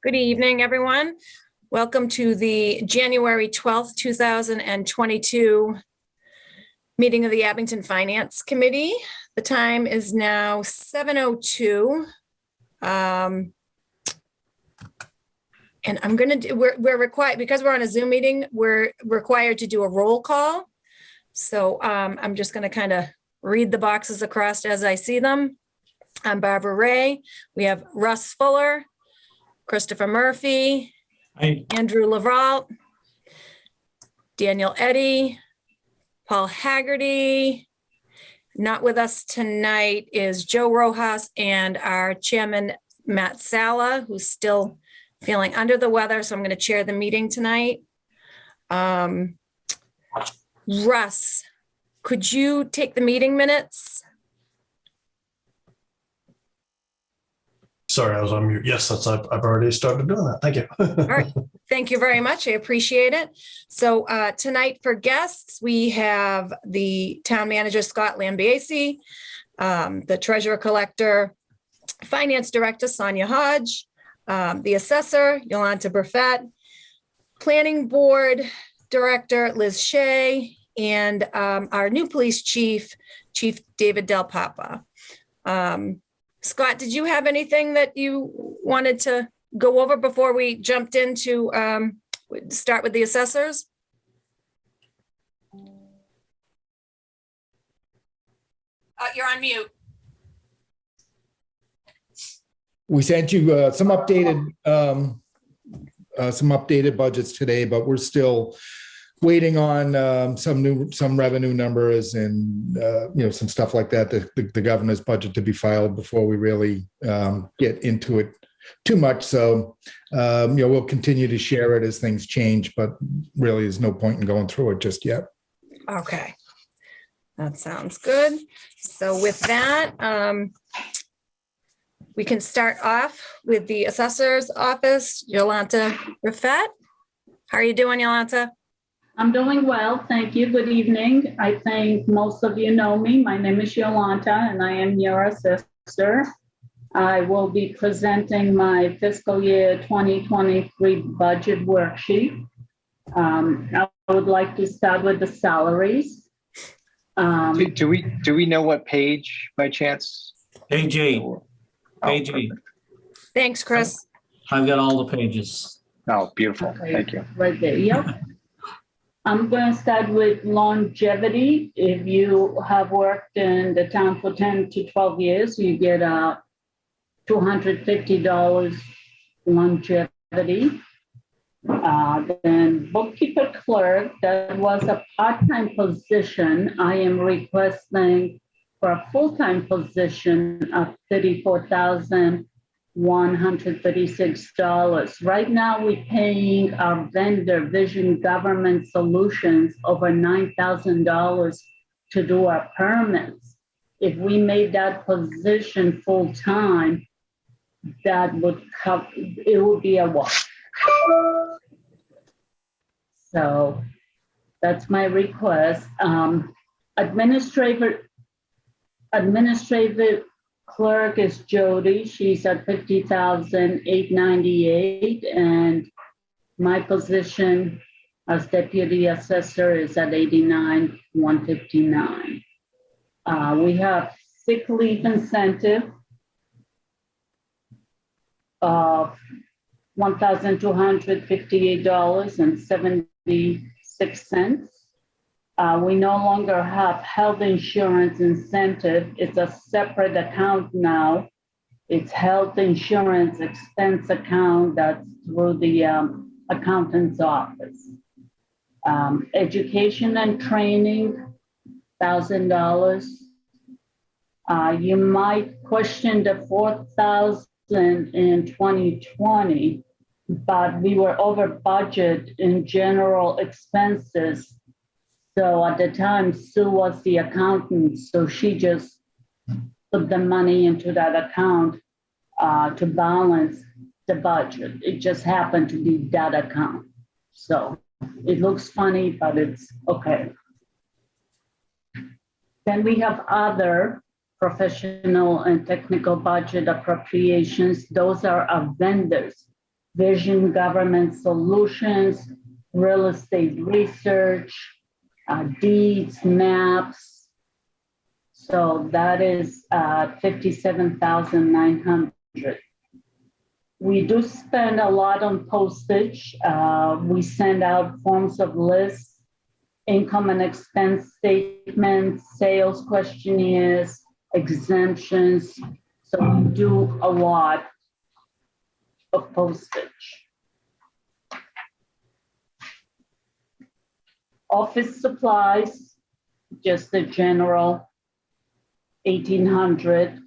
Good evening, everyone. Welcome to the January 12th, 2022 meeting of the Abington Finance Committee. The time is now 7:02. And I'm going to do, we're required, because we're on a Zoom meeting, we're required to do a roll call. So I'm just going to kind of read the boxes across as I see them. I'm Barbara Ray. We have Russ Fuller, Christopher Murphy, Hi. Andrew Lavralt, Daniel Eddy, Paul Haggerty. Not with us tonight is Joe Rojas and our chairman, Matt Sala, who's still feeling under the weather. So I'm going to chair the meeting tonight. Russ, could you take the meeting minutes? Sorry, I was on mute. Yes, I've already started doing that. Thank you. All right. Thank you very much. I appreciate it. So tonight for guests, we have the town manager, Scott Lambiase, the treasurer collector, finance director, Sonia Hodge, the assessor, Yolanta Burfett, planning board director, Liz Shea, and our new police chief, Chief David Del Papa. Scott, did you have anything that you wanted to go over before we jumped into start with the assessors? You're on mute. We sent you some updated budgets today, but we're still waiting on some revenue numbers and some stuff like that. The governor's budget to be filed before we really get into it too much. So we'll continue to share it as things change, but really there's no point in going through it just yet. Okay, that sounds good. So with that, we can start off with the assessor's office, Yolanta Burfett. How are you doing, Yolanta? I'm doing well, thank you. Good evening. I think most of you know me. My name is Yolanta and I am your assessor. I will be presenting my fiscal year 2023 budget worksheet. I would like to start with the salaries. Do we know what page by chance? Page 8. Page 8. Thanks, Chris. I've got all the pages. Oh, beautiful. Okay, Thank you. right there, yep. I'm going to start with longevity. If you have worked in the town for 10 to 12 years, you get a $250 longevity. Then bookkeeper clerk, that was a part-time position. I am requesting for a full-time position of $34,136. Right now, we're paying our vendor, Vision Government Solutions, over $9,000 to do our permits. If we made that position full-time, that would cover, it would be a wash. So that's my request. Administrative clerk is Jody. She's at $50,898, and my position as deputy assessor is at $89,159. We have sick leave incentive of $1,258.76. We no longer have health insurance incentive. It's a separate account now. It's health insurance expense account that's through the accountant's office. Education and training, $1,000. You might question the $4,000 in 2020, but we were over budget in general expenses. So at the time, Sue was the accountant, so she just put the money into that account to balance the budget. It just happened to be that account. So it looks funny, but it's okay. Then we have other professional and technical budget appropriations. Those are our vendors. Vision Government Solutions, real estate research, deeds, maps. So that is 57,900. We do spend a lot on postage. We send out forms of lists, income and expense statements, sales questionnaires, exemptions. So we do a lot of postage. Office supplies, just the general, 1,800.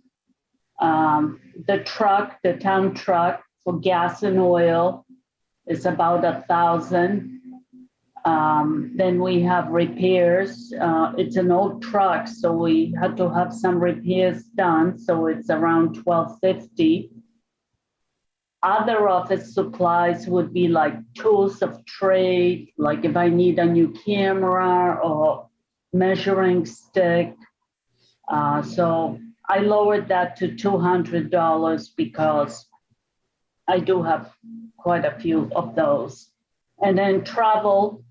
The truck, the town truck for gas and oil is about 1,000. Then we have repairs. It's an old truck, so we had to have some repairs done. So it's around 1,250. Other office supplies would be like tools of trade, like if I need a new camera or measuring stick. So I lowered that to $200 because I do have quite a few of those. And then travel,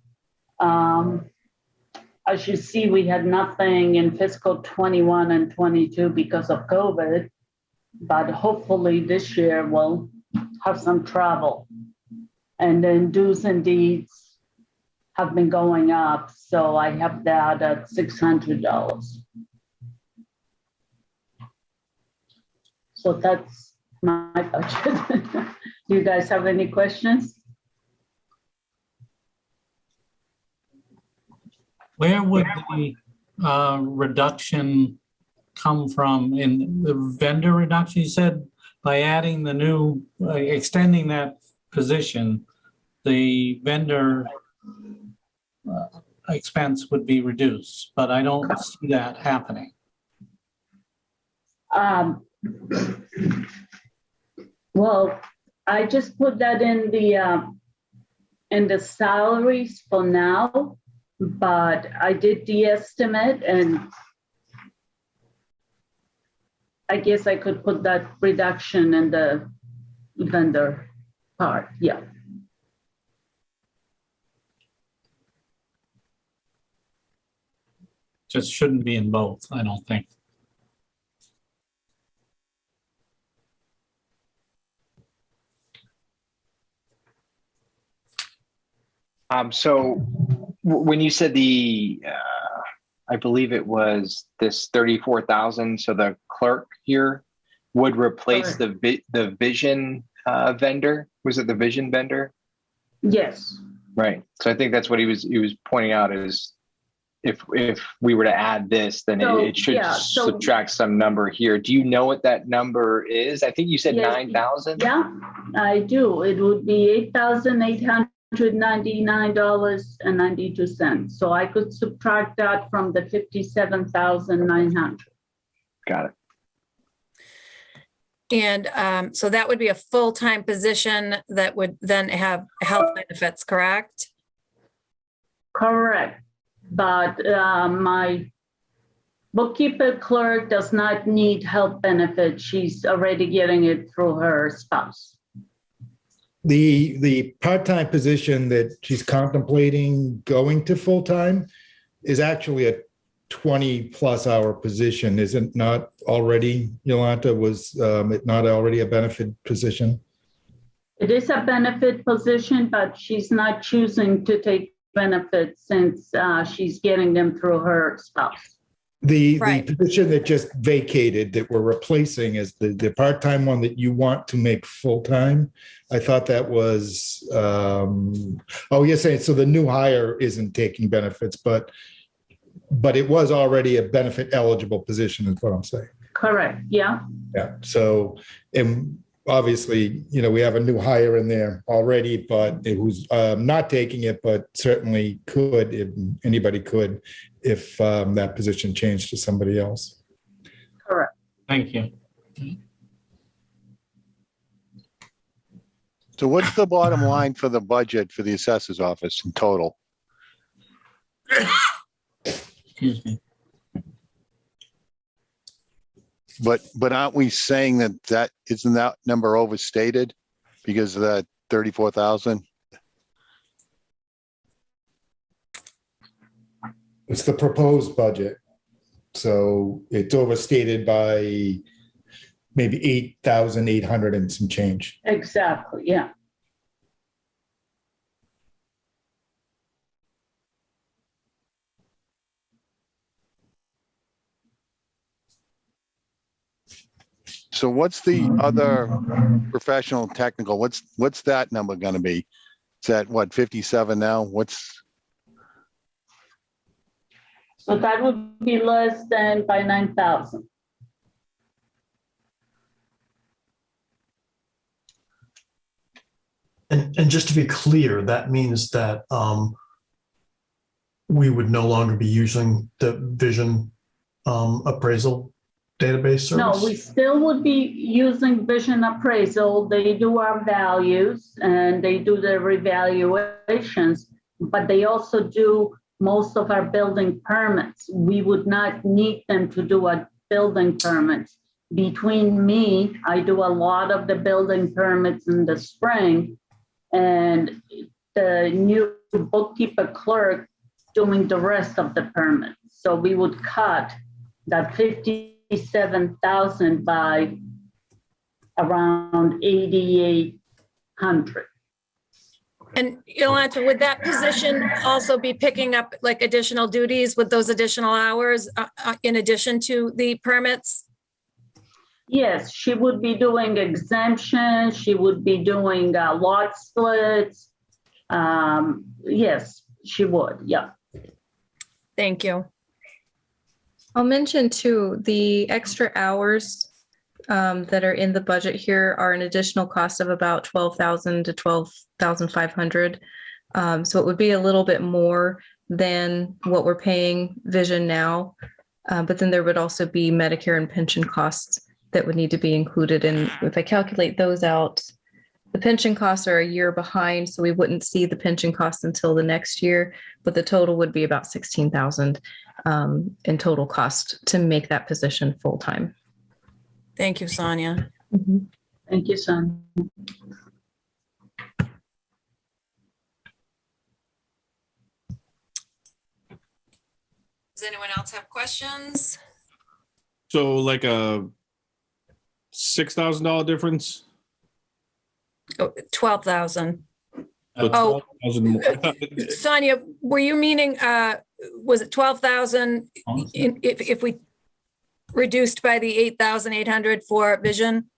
as you see, we had nothing in fiscal 21 and 22 because of COVID, but hopefully this year we'll have some travel. And then dues and deeds have been going up, so I have that at $600. So that's my budget. Do you guys have any questions? Where would the reduction come from in the vendor reduction? You said by adding the new, extending that position, the vendor expense would be reduced, but I don't see that happening. Well, I just put that in the salaries for now, but I did the estimate, and I guess I could put that reduction in the vendor part. Yeah. Just shouldn't be in both, I don't think. So when you said I believe it was this 34,000. So the clerk here would replace the vision vendor. Was it the vision vendor? Yes. Right. So I think that's what he was pointing out is if we were to add this, then it should subtract some number here. Do you know what that number is? I think you said 9,000. Yeah, I do. It would be $8,899.92. So I could subtract that from the 57,900. Got it. And so that would be a full-time position that would then have health benefits, correct? Correct. But my bookkeeper clerk does not need health benefits. She's already getting it through her spouse. The part-time position that she's contemplating going to full-time is actually a 20-plus hour position. Is it not already, Yolanta, was it not already a benefit position? It is a benefit position, but she's not choosing to take benefits since she's getting them through her spouse. The Right. position that just vacated that we're replacing is the part-time one that you want to make full-time. I thought that was, you're saying, so the new hire isn't taking benefits, but it was already a benefit eligible position is what I'm saying. Correct, yeah. Yeah, so, and obviously, we have a new hire in there already, but who's not taking it, but certainly could, if anybody could, if that position changed to somebody else. Correct. Thank you. So what's the bottom line for the budget for the assessor's office in total? Excuse me. But aren't we saying that isn't that number overstated because of that 34,000? It's the proposed budget. So it's overstated by maybe 8,800 and some change. Exactly, yeah. So what's the other professional technical? What's that number gonna be? Is that what, 57 now? So that would be less than by 9,000. And just to be clear, that means that we would no longer be using the vision appraisal database service? No, we still would be using vision appraisal. They do our values and they do the revaluations, but they also do most of our building permits. We would not need them to do a building permits. Between me, I do a lot of the building permits in the spring, and the new bookkeeper clerk doing the rest of the permits. So we would cut that 57,000 by around 8,800. And Yolanta, would that position also be picking up like additional duties with those additional hours in addition to the permits? Yes, she would be doing exemptions. She would be doing lot splits. Yes, she would. Yeah. Thank you. I'll mention too, the extra hours that are in the budget here are an additional cost of about 12,000 to 12,500. So it would be a little bit more than what we're paying Vision now. But then there would also be Medicare and pension costs that would need to be included. And if I calculate those out, the pension costs are a year behind, so we wouldn't see the pension costs until the next year, but the total would be about 16,000 in total cost to make that position full-time. Thank you, Sonia. Thank you, son. Does anyone else have questions? So like a $6,000 difference? Oh, 12,000. So 12,000 more. I thought- Sonia, were you meaning, was it 12,000 if we reduced by the 8,800 for Vision?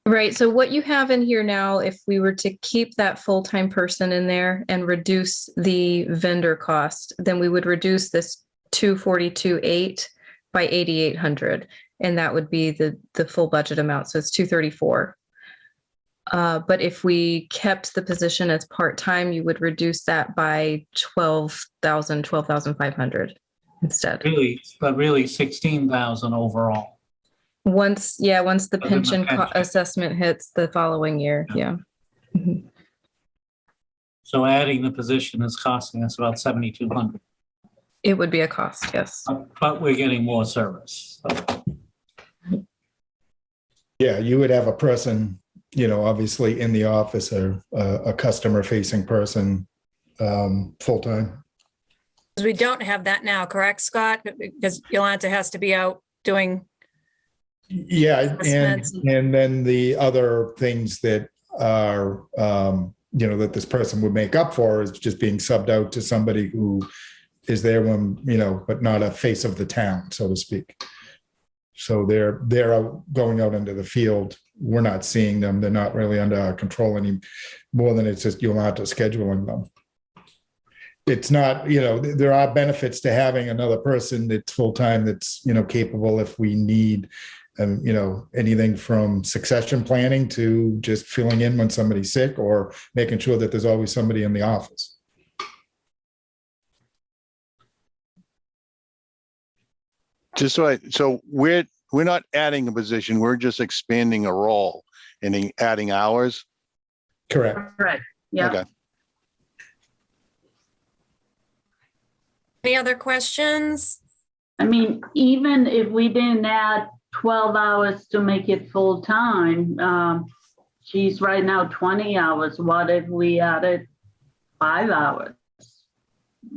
Right. So what you have in here now, if we were to keep that full-time person in there and reduce the vendor cost, then we would reduce this 242,800 by 8,800. And that would be the full budget amount. So it's 234. But if we kept the position as part-time, you would reduce that by 12,500 instead. Really 16,000 overall. Once the Other than pension pension. assessment hits the following year, yeah. Mhm. So adding the position is costing us about 7,200, It would be a cost, yes. but we're getting more service. So Yeah, you would have a person, obviously in the office, or a customer-facing person, full-time. Because we don't have that now, correct, Scott? Because Yolanta has to be out doing, Yeah, Assessments. and then the other things that are, that this person would make up for is just being subbed out to somebody who is there when, but not a face of the town, so to speak. So they're going out into the field. We're not seeing them. They're not really under our control any more than it's just Yolanta scheduling them. It's not, there are benefits to having another person that's full-time, that's, capable if we need, anything from succession planning to just filling in when somebody's sick, or making sure that there's always somebody in the office. So we're not adding a position, we're just expanding a role and then adding hours? Correct. Correct. Yeah. Okay. any other questions? I mean, even if we didn't add 12 hours to make it full time, she's right now 20 hours. What if we added 5 hours?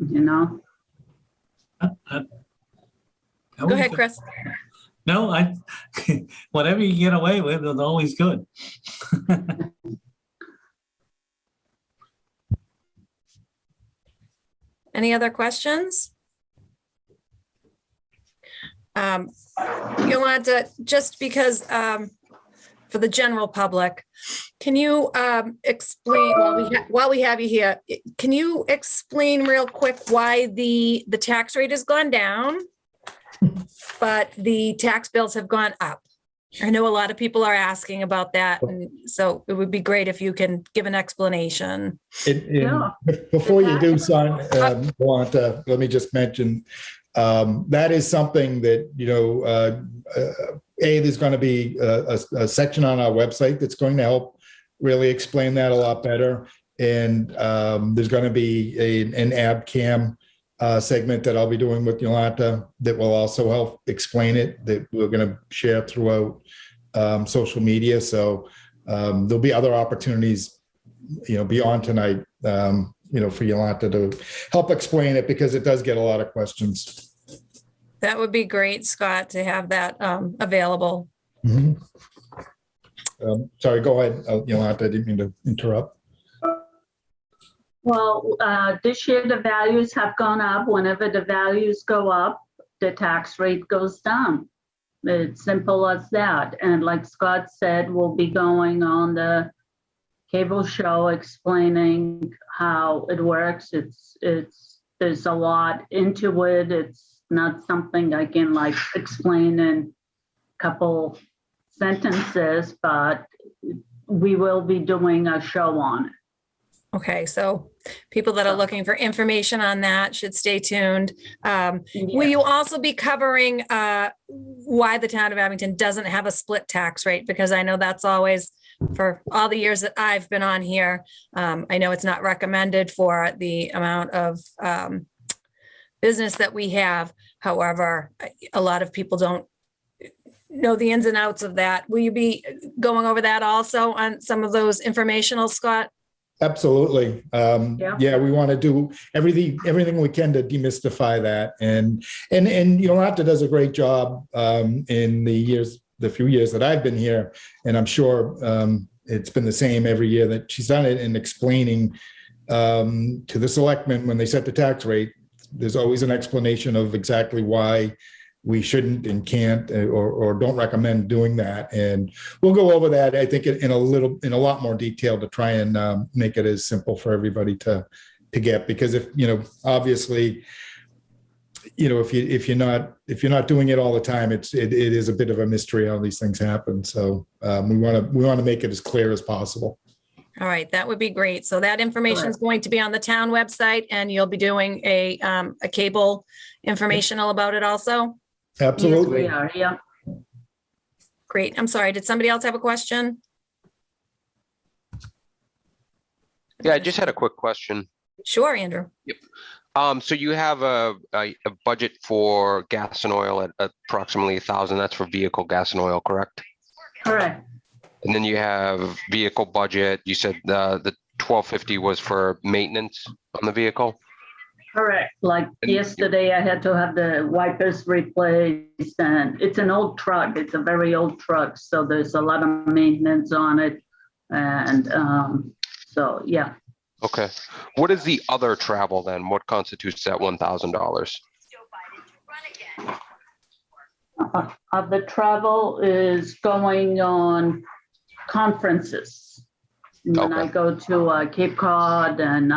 You know? Go ahead, Chris. No, whatever you get away with is always good. Any other questions? Yolanda, just because for the general public, can you explain, while we have you here, can you explain real quick why the tax rate has gone down, but the tax bills have gone up? I know a lot of people are asking about that, and so it would be great if you can give an explanation. Yeah. Before you do, son, let me just mention, that is something that, there's going to be a section on our website that's going to help really explain that a lot better. And there's going to be an ABCAM segment that I'll be doing with Yolanda that will also help explain it, that we're going to share throughout social media. So there'll be other opportunities, beyond tonight, for Yolanda to help explain it, because it does get a lot of questions. That would be great, Scott, to have that available. Mhm. Sorry, go ahead, Yolanda. I didn't mean to interrupt. Well, this year the values have gone up. Whenever the values go up, the tax rate goes down. It's simple as that. And like Scott said, we'll be going on the cable show explaining how it works. There's a lot into it. It's not something I can explain in a couple sentences, but we will be doing a show on it. Okay, so people that are looking for information on that should stay tuned. Will you also be covering why the town of Abington doesn't have a split tax rate? Because I know that's always, for all the years that I've been on here, I know it's not recommended for the amount of business that we have. However, a lot of people don't know the ins and outs of that. Will you be going over that also on some of those informational, Scott? Absolutely. Yeah. We want to do everything we can to demystify that. And Yolanda does a great job in the few years that I've been here. And I'm sure it's been the same every year that she's done it, in explaining to the selectmen when they set the tax rate. There's always an explanation of exactly why we shouldn't and can't or don't recommend doing that. And we'll go over that, I think, in a lot more detail to try and make it as simple for everybody to get. Because obviously, if you're not doing it all the time, it is a bit of a mystery how these things happen. So we want to make it as clear as possible. All right, that would be great. So that information is going to be on the town website, and you'll be doing a cable informational about it also? Absolutely. Yes, we are, yeah. Great. I'm sorry. Did somebody else have a question? Yeah, I just had a quick question. Sure, Andrew. So you have a budget for gas and oil at approximately 1,000. That's for vehicle gas and oil, correct? Correct. And then you have vehicle budget. You said the 1,250 was for maintenance on the vehicle? Correct. Yesterday, I had to have the wipers replaced, and it's an old truck. It's a very old truck, so there's a lot of maintenance on it. And so, yeah. Okay. What is the other travel then? What constitutes that $1,000? The travel is going on conferences. When I go to Cape Cod, and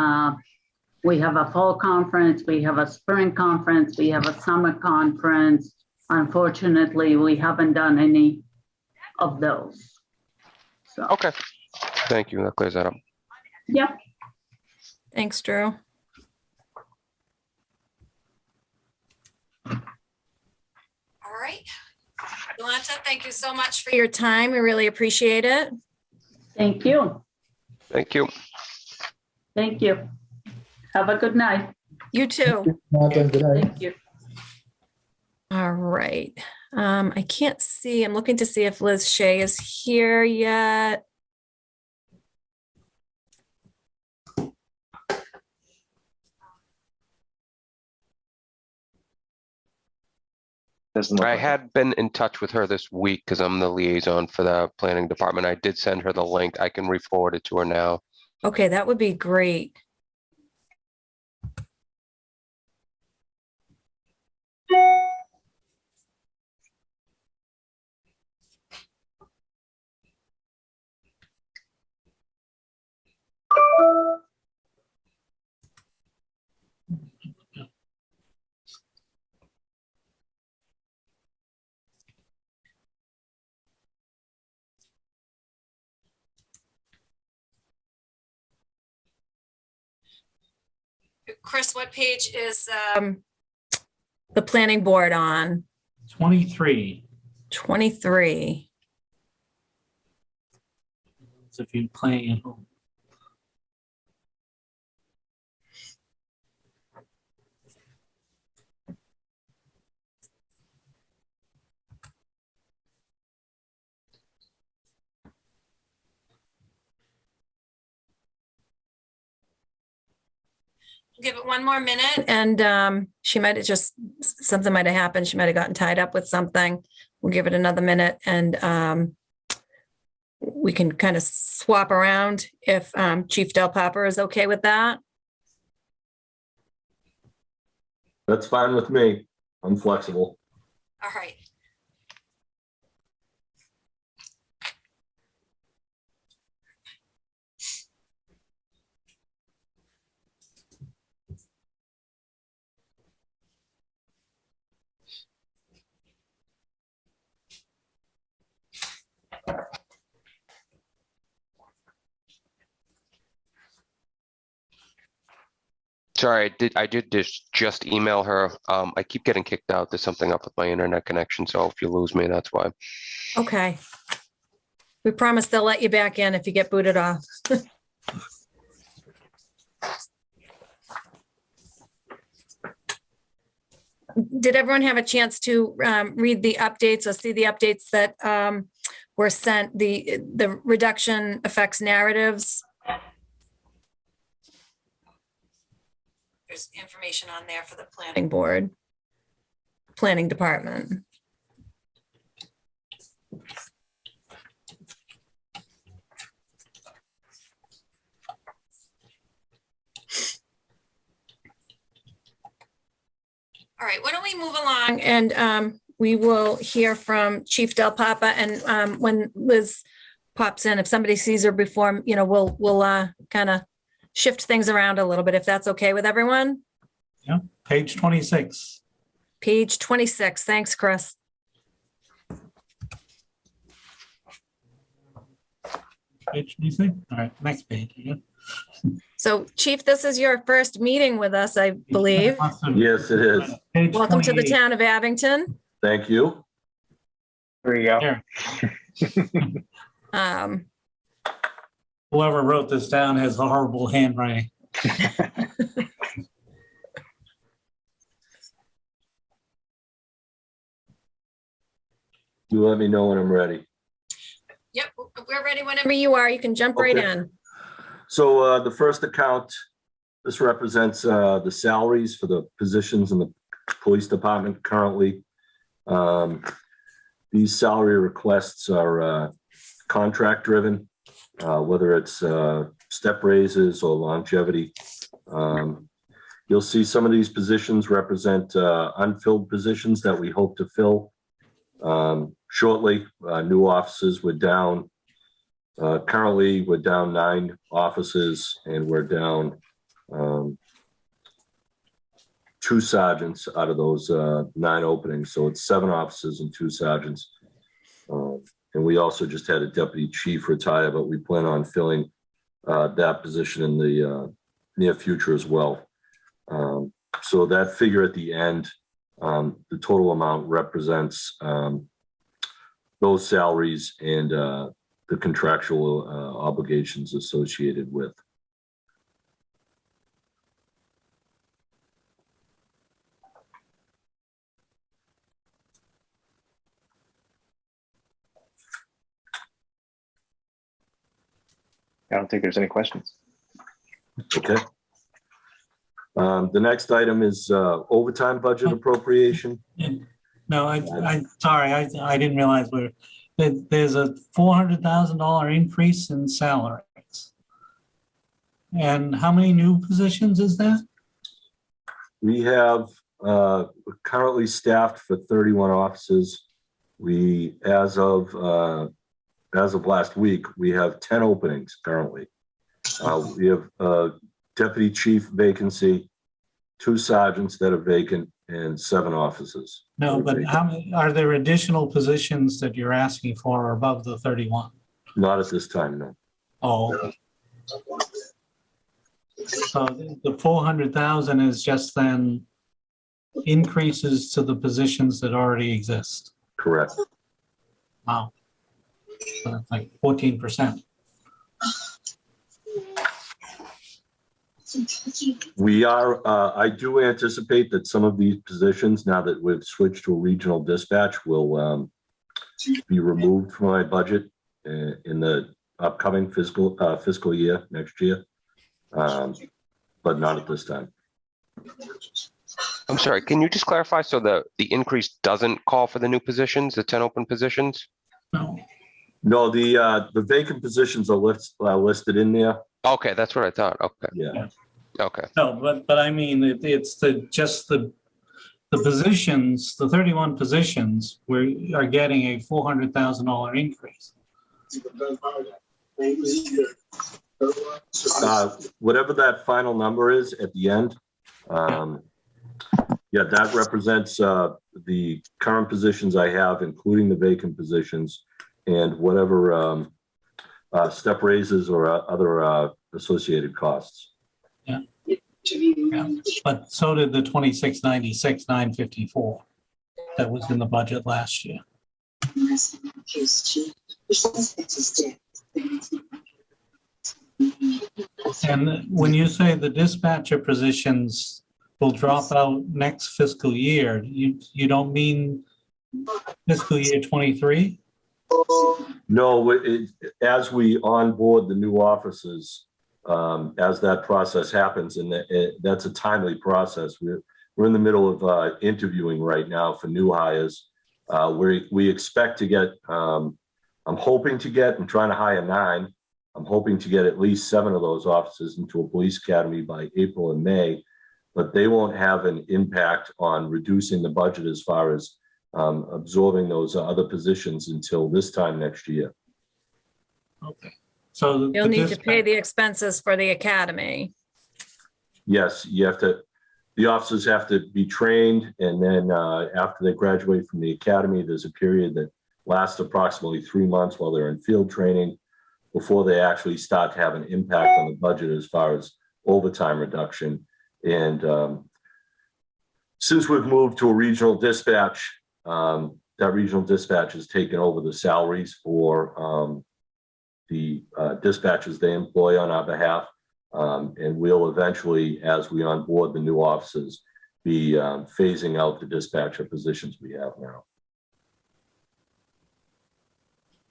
we have a fall conference, we have a spring conference, we have a summer conference. Unfortunately, we haven't done any of those. So. Okay. Thank you. That clears that up. Yeah. Thanks, Drew. All right. Yolanda, thank you so much for your time. We really appreciate it. Thank you. Thank you. Thank you. Have a good night. You too. Thank you. All right. I can't see. I'm looking to see if Liz Shea is here yet. Doesn't look I like it. had been in touch with her this week because I'm the liaison for the planning department. I did send her the link. I can re-forward it to her now. Okay, that would be great. Chris, what page is the planning board on? 23. 23. So if you're playing at home. Give it one more minute and she might have something might have happened. She might have gotten tied up with something. We'll give it another minute and we can kind of swap around if Chief Del Papa is okay with that. That's fine with me. I'm flexible. All right. Sorry, I did just email her. I keep getting kicked out. There's something up with my internet connection. So if you lose me, that's why. Okay. We promise they'll let you back in if you get booted off. Did everyone have a chance to read the updates or see the updates that were sent, the reduction effects narratives? There's information on there for the planning board, planning department. All right, why don't we move along and we will hear from Chief Del Papa, and when Liz pops in, if somebody sees her before, we'll kind of shift things around a little bit, if that's okay with everyone. Yeah, page 26. Page 26. Thanks, Chris. Page 26. All right, next page. Yeah. So, Chief, this is your first meeting with us, I believe. Awesome. Yes, it is. Page Welcome to the 28. town of Abington. Thank you. There you go. There. Whoever wrote this down has horrible handwriting. You let me know when I'm ready. Yep, we're ready whenever you are. You can jump right Okay. in. So the first account, this represents the salaries for the positions in the police department currently. These salary requests are contract driven, whether it's step raises or longevity. You'll see some of these positions represent unfilled positions that we hope to fill shortly. New offices, we're down. Currently, we're down 9 offices, and we're down 2 sergeants out of those 9 openings. So it's 7 officers and 2 sergeants. And we also just had a deputy chief retire, but we plan on filling that position in the near future as well. So that figure at the end, the total amount represents those salaries and the contractual obligations associated with. I don't think there's any questions. Okay. The next item is overtime budget appropriation. No, sorry, I didn't realize there's a $400,000 increase in salaries. And how many new positions is that? We have currently staffed for 31 offices. We, as of last week, we have 10 openings currently. We have a deputy chief vacancy, 2 sergeants that are vacant, and 7 offices. No, but how many, are there additional positions that you're asking for above the 31? Not at this time, no. Oh, okay. So the 400,000 is just then increases to the positions that already exist. Correct. Wow. So that's like 14%. We are, I do anticipate that some of these positions, now that we've switched to a regional dispatch, will be removed from my budget in the upcoming fiscal year, next year. But not at this time. I'm sorry, can you just clarify? So the increase doesn't call for the new positions, the 10 open positions? No. No, the vacant positions are listed in there. Okay, that's what I thought. Okay. Yeah. Okay. No, but I mean, it's just the positions, the 31 positions, we are getting a $400,000 increase. Whatever that final number is at the end, yeah, that represents the current positions I have, including the vacant positions, and whatever step raises or other associated costs. Yeah. Yeah. But so did the 2696, 954 that was in the budget last year. And when you say the dispatcher positions will drop out next fiscal year, you don't mean fiscal year 23? No, as we onboard the new officers, as that process happens, and that's a timely process. We're in the middle of interviewing right now for new hires. We expect to get, I'm hoping to get, I'm trying to hire 9. I'm hoping to get at least 7 of those officers into a police academy by April and May, but they won't have an impact on reducing the budget as far as absorbing those other positions until this time next year. Okay. So You'll need to pay the expenses for the academy. Yes, you have to, the officers have to be trained, and then after they graduate from the academy, there's a period that lasts approximately 3 months while they're in field training before they actually start to have an impact on the budget as far as overtime reduction. And since we've moved to a regional dispatch, that regional dispatch has taken over the salaries for the dispatchers they employ on our behalf. And we'll eventually, as we onboard the new officers, be phasing out the dispatcher positions we have now.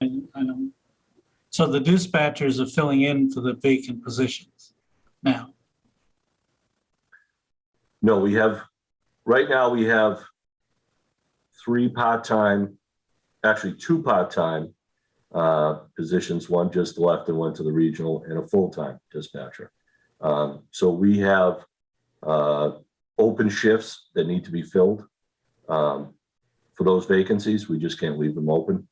I know. So the dispatchers are filling in for the vacant positions now? No, we have, right now we have 3 part-time, actually 2 part-time positions, one just left and went to the regional, and a full-time dispatcher. So we have open shifts that need to be filled for those vacancies. We just can't leave them open.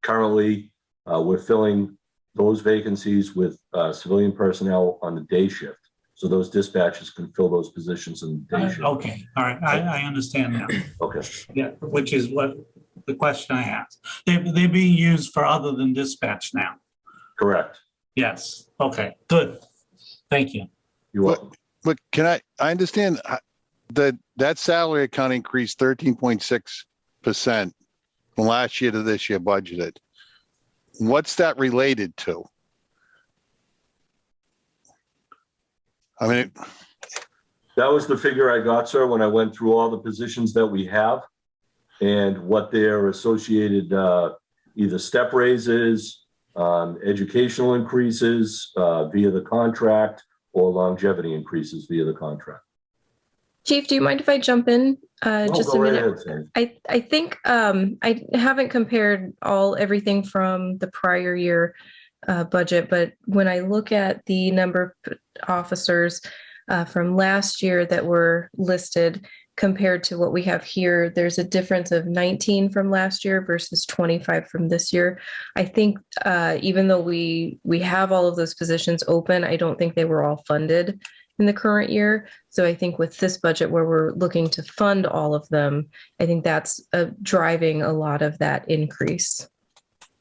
Currently, we're filling those vacancies with civilian personnel on the day shift. So those dispatchers can fill those positions in the day shift. Okay, all right, I understand now. Okay. Yeah, which is what the question I asked. They're being used for other than dispatch now. Correct. Yes, okay, good. Thank you. You're welcome. But can I understand that salary account increased 13.6% from last year to this year budgeted. What's that related to? I mean, That was the figure I got, sir, when I went through all the positions that we have and what their associated either step raises, educational increases via the contract, or longevity increases via the contract. Chief, do you mind if I jump in just a Go right minute? ahead, Sandy. I think I haven't compared everything from the prior year budget, but when I look at the number of officers from last year that were listed compared to what we have here, there's a difference of 19 from last year versus 25 from this year. I think even though we have all of those positions open, I don't think they were all funded in the current year. So I think with this budget where we're looking to fund all of them, I think that's driving a lot of that increase.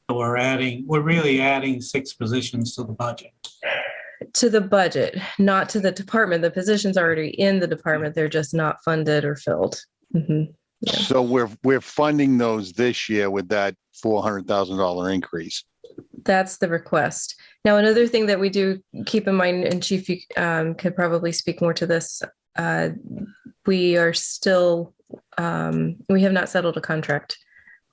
We're really adding 6 positions to the budget. To the budget, not to the department. The position's already in the department. They're just not funded or filled. Mm-hmm. Yeah. So we're funding those this year with that $400,000 increase. That's the request. Now, another thing that we do keep in mind, and Chief, you could probably speak more to this. We are still, we have not settled a contract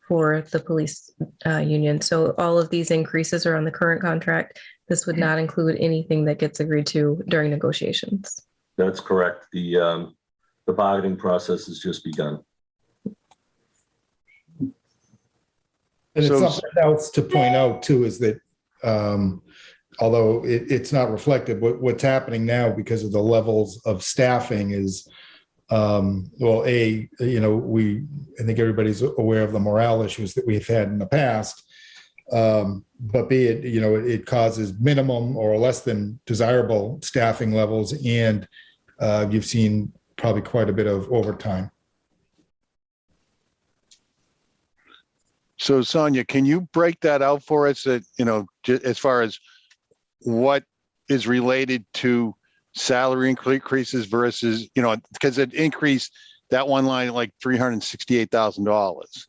for the police union. So all of these increases are on the current contract. This would not include anything that gets agreed to during negotiations. That's correct. The bargaining process has just begun. And So- it's something else to point out too, is that although it's not reflected, what's happening now because of the levels of staffing is, well, I think everybody's aware of the morale issues that we've had in the past. But B, it causes minimum or less than desirable staffing levels, and you've seen probably quite a bit of overtime. So Sonia, can you break that out for us that, as far as what is related to salary increases versus, because it increased that one line like $368,000.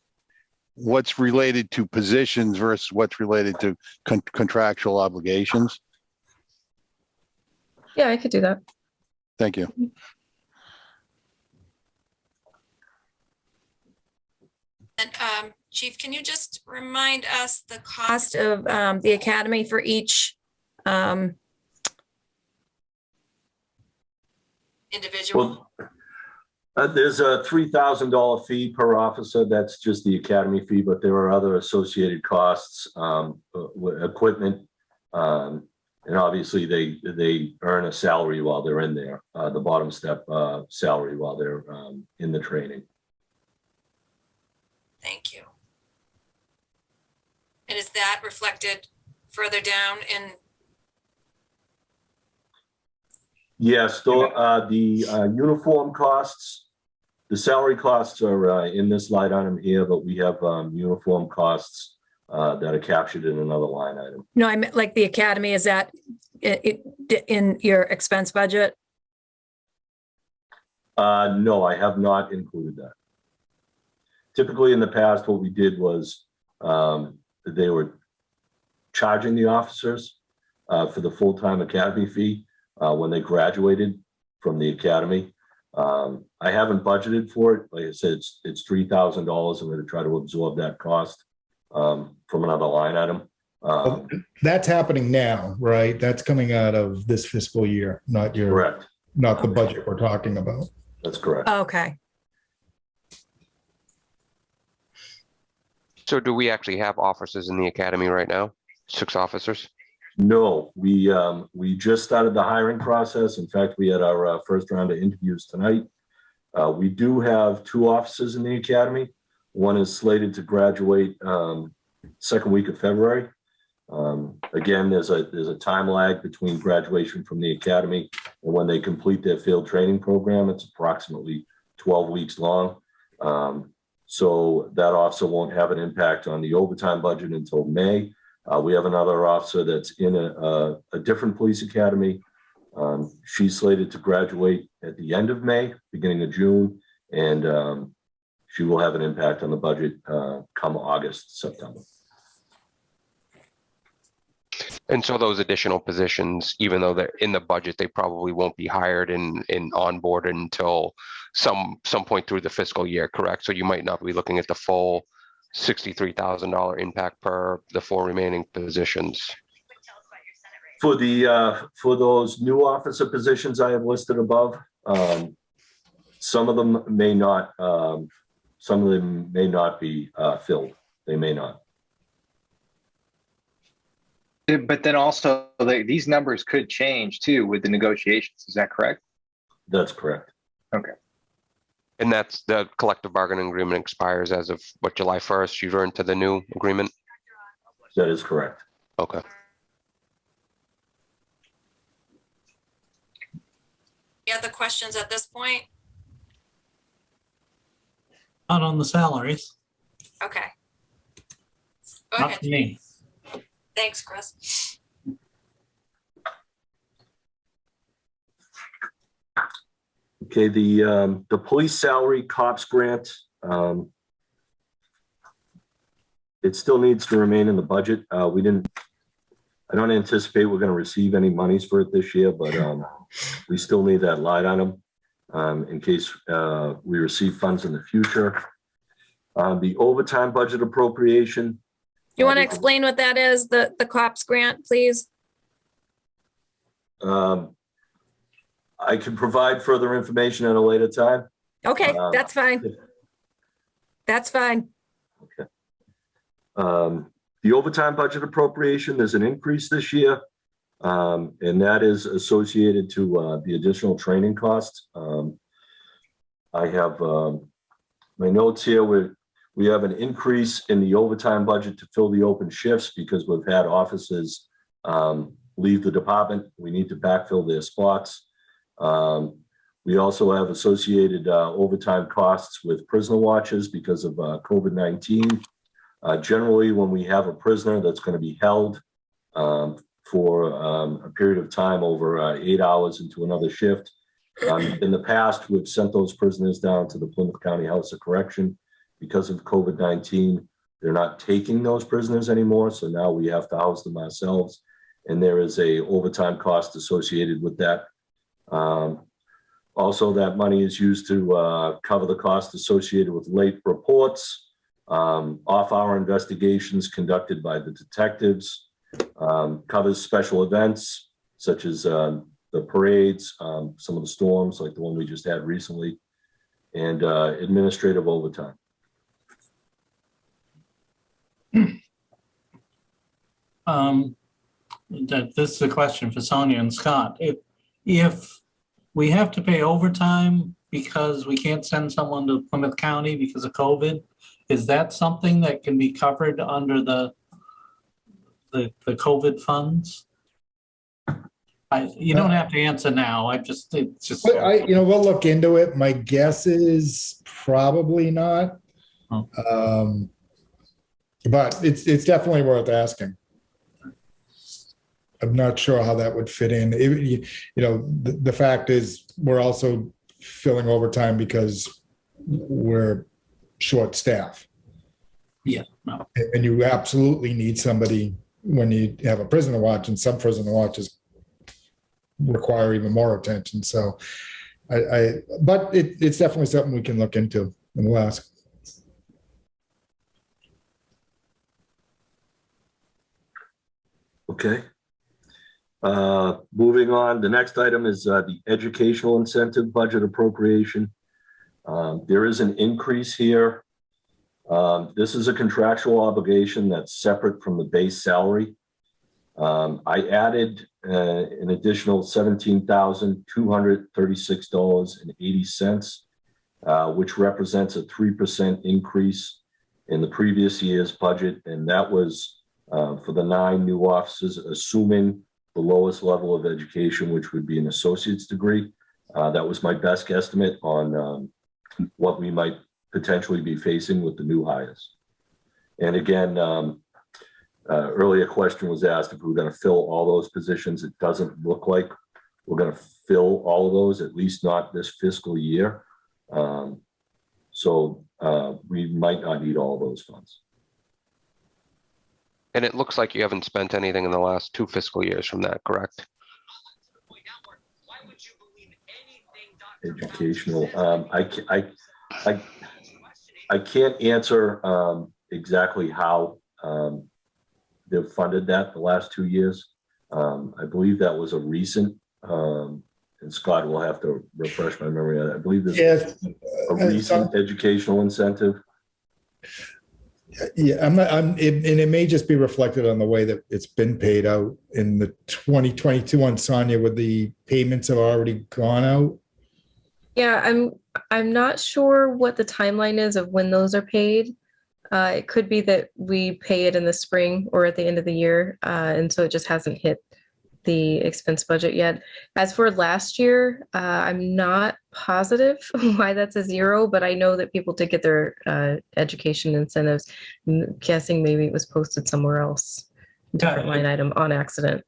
What's related to positions versus what's related to contractual obligations? Yeah, I could do that. Thank you. And Chief, can you just remind us the cost of the academy for each individual? Well, there's a $3,000 fee per officer. That's just the academy fee, but there are other associated costs, equipment, and obviously they earn a salary while they're in there, the bottom step salary while they're in the training. Thank you. And is that reflected further down in? Yes, the uniform costs, the salary costs are in this line item here, but we have uniform costs that are captured in another line item. No, I meant like the academy, is that in your expense budget? No, I have not included that. Typically in the past, what we did was they were charging the officers for the full-time academy fee when they graduated from the academy. I haven't budgeted for it. Like I said, it's $3,000. I'm going to try to absorb that cost from another line item. That's happening now, right? That's coming out of this fiscal year, not Correct. not the budget we're talking about. That's correct. Okay. So do we actually have officers in the academy right now? 6 officers? No, we just started the hiring process. In fact, we had our first round of interviews tonight. We do have 2 officers in the academy. One is slated to graduate second week of February. Again, there's a time lag between graduation from the academy and when they complete their field training program. It's approximately 12 weeks long. So that officer won't have an impact on the overtime budget until May. We have another officer that's in a different police academy. She's slated to graduate at the end of May, beginning of June, and she will have an impact on the budget come August, September. And so those additional positions, even though they're in the budget, they probably won't be hired and onboarded until some point through the fiscal year, correct? So you might not be looking at the full $63,000 impact per the 4 remaining positions. For the for those new officer positions I have listed above, Some of them may not, be filled. They may not. But then also, these numbers could change too with the negotiations. Is that correct? That's correct. Okay. And that's the collective bargaining agreement expires as of what, July 1st? You're into the new agreement? That is correct. Okay. Any other questions at this point? Not on the salaries, Okay. Go not ahead. for me. Thanks, Chris. Okay, the police salary cops grant, it still needs to remain in the budget. I don't anticipate we're gonna receive any monies for it this year, but we still need that line item in case we receive funds in the future. The overtime budget appropriation. You want to explain what that is, the COPS grant, please? I can provide further information at a later time. Okay, that's fine. That's fine. Okay. The overtime budget appropriation, there's an increase this year, and that is associated to the additional training costs. I have my notes here where we have an increase in the overtime budget to fill the open shifts because we've had officers leave the department. We need to backfill their spots. We also have associated overtime costs with prisoner watches because of COVID-19. Generally, when we have a prisoner that's going to be held for a period of time over 8 hours into another shift, in the past, we've sent those prisoners down to the Plymouth County House of Correction. Because of COVID-19, they're not taking those prisoners anymore, so now we have to house them ourselves, and there is a overtime cost associated with that. Also, that money is used to cover the cost associated with late reports, off-hour investigations conducted by the detectives, covers special events such as the parades, some of the storms like the one we just had recently, and administrative overtime. This is a question for Sonia and Scott. If we have to pay overtime because we can't send someone to Plymouth County because of COVID, is that something that can be covered under the COVID funds? You don't have to answer now. It's just. We'll look into it. My guess is probably not. Oh. But it's definitely worth asking. I'm not sure how that would fit in. The fact is we're also filling overtime because we're short staff. Yeah. No. And you absolutely need somebody when you have a prisoner watch, and some prisoner watches require even more attention. So but it's definitely something we can look into, and we'll ask. Okay. Moving on, the next item is the educational incentive budget appropriation. There is an increase here. This is a contractual obligation that's separate from the base salary. I added an additional $17,236.80, which represents a 3% increase in the previous year's budget, and that was for the 9 new officers, assuming the lowest level of education, which would be an associate's degree. That was my best guesstimate on what we might potentially be facing with the new hires. And again, earlier question was asked if we were going to fill all those positions. It doesn't look like we're going to fill all of those, at least not this fiscal year. So we might not need all those funds. And it looks like you haven't spent anything in the last 2 fiscal years from that, correct? Educational. I can't answer exactly how they've funded that the last 2 years. I believe that was a recent and Scott will have to refresh my memory. I believe this Yes. is a recent educational incentive. Yeah, and it may just be reflected on the way that it's been paid out in the 2022 on Sonia, with the payments have already gone out. Yeah, I'm not sure what the timeline is of when those are paid. It could be that we pay it in the spring or at the end of the year, and so it just hasn't hit the expense budget yet. As for last year, I'm not positive why that's a zero, but I know that people did get their education incentives. I'm guessing maybe it was posted somewhere else, different line item on accident.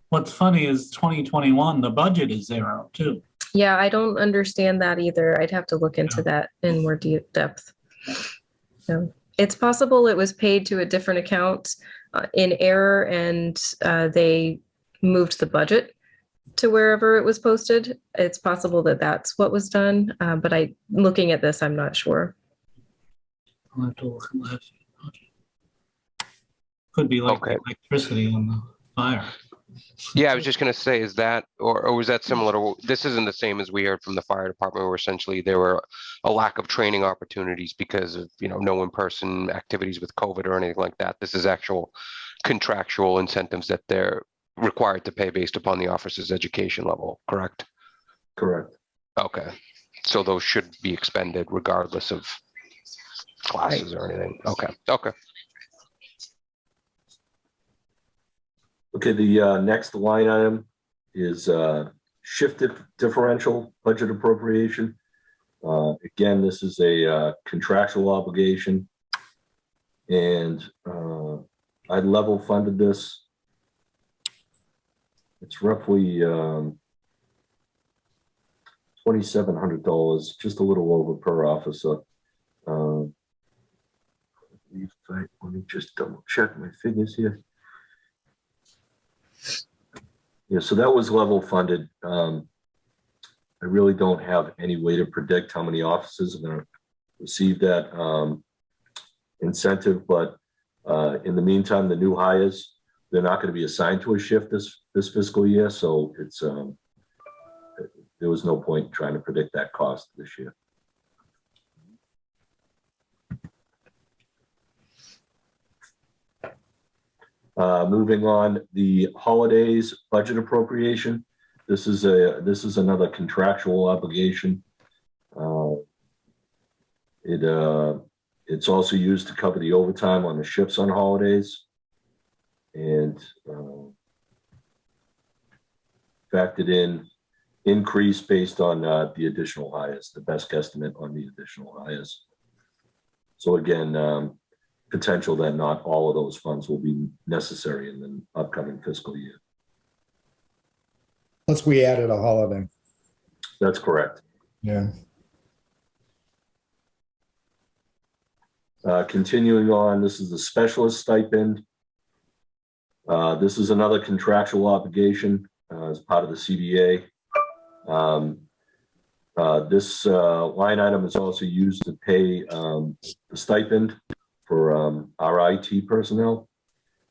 What's funny is 2021, the budget is zero too. Yeah, I don't understand that either. I'd have to look into that in more depth. So it's possible it was paid to a different account in error, and they moved the budget to wherever it was posted. It's possible that that's what was done, but looking at this, I'm not sure. I'll have to look at last year. Okay. Could be like the electricity on the fire. Yeah, I was just going to say, is that, or was that similar to, this isn't the same as we heard from the fire department, where essentially there were a lack of training opportunities because of, no in-person activities with COVID or anything like that. This is actual contractual incentives that they're required to pay based upon the officer's education level, correct? Correct. Okay. So those should be expended regardless of classes or anything. Okay. Okay. Okay, the next line item is shift differential budget appropriation. Again, this is a contractual obligation, and I level funded this. It's roughly $2,700, just a little over per officer. Let me just double check my figures here. Yeah, so that was level funded. I really don't have any way to predict how many offices are going to receive that incentive, but in the meantime, the new hires, they're not going to be assigned to a shift this fiscal year, so it's there was no point trying to predict that cost this year. Moving on, the holidays budget appropriation. This is another contractual obligation. It's also used to cover the overtime on the shifts on holidays, and factored in increase based on the additional hires, the best estimate on the additional hires. So again, potential that not all of those funds will be necessary in the upcoming fiscal year. Plus, we added a holiday. That's correct. Yeah. Continuing on, this is the specialist stipend. This is another contractual obligation as part of the CBA. This line item is also used to pay the stipend for our IT personnel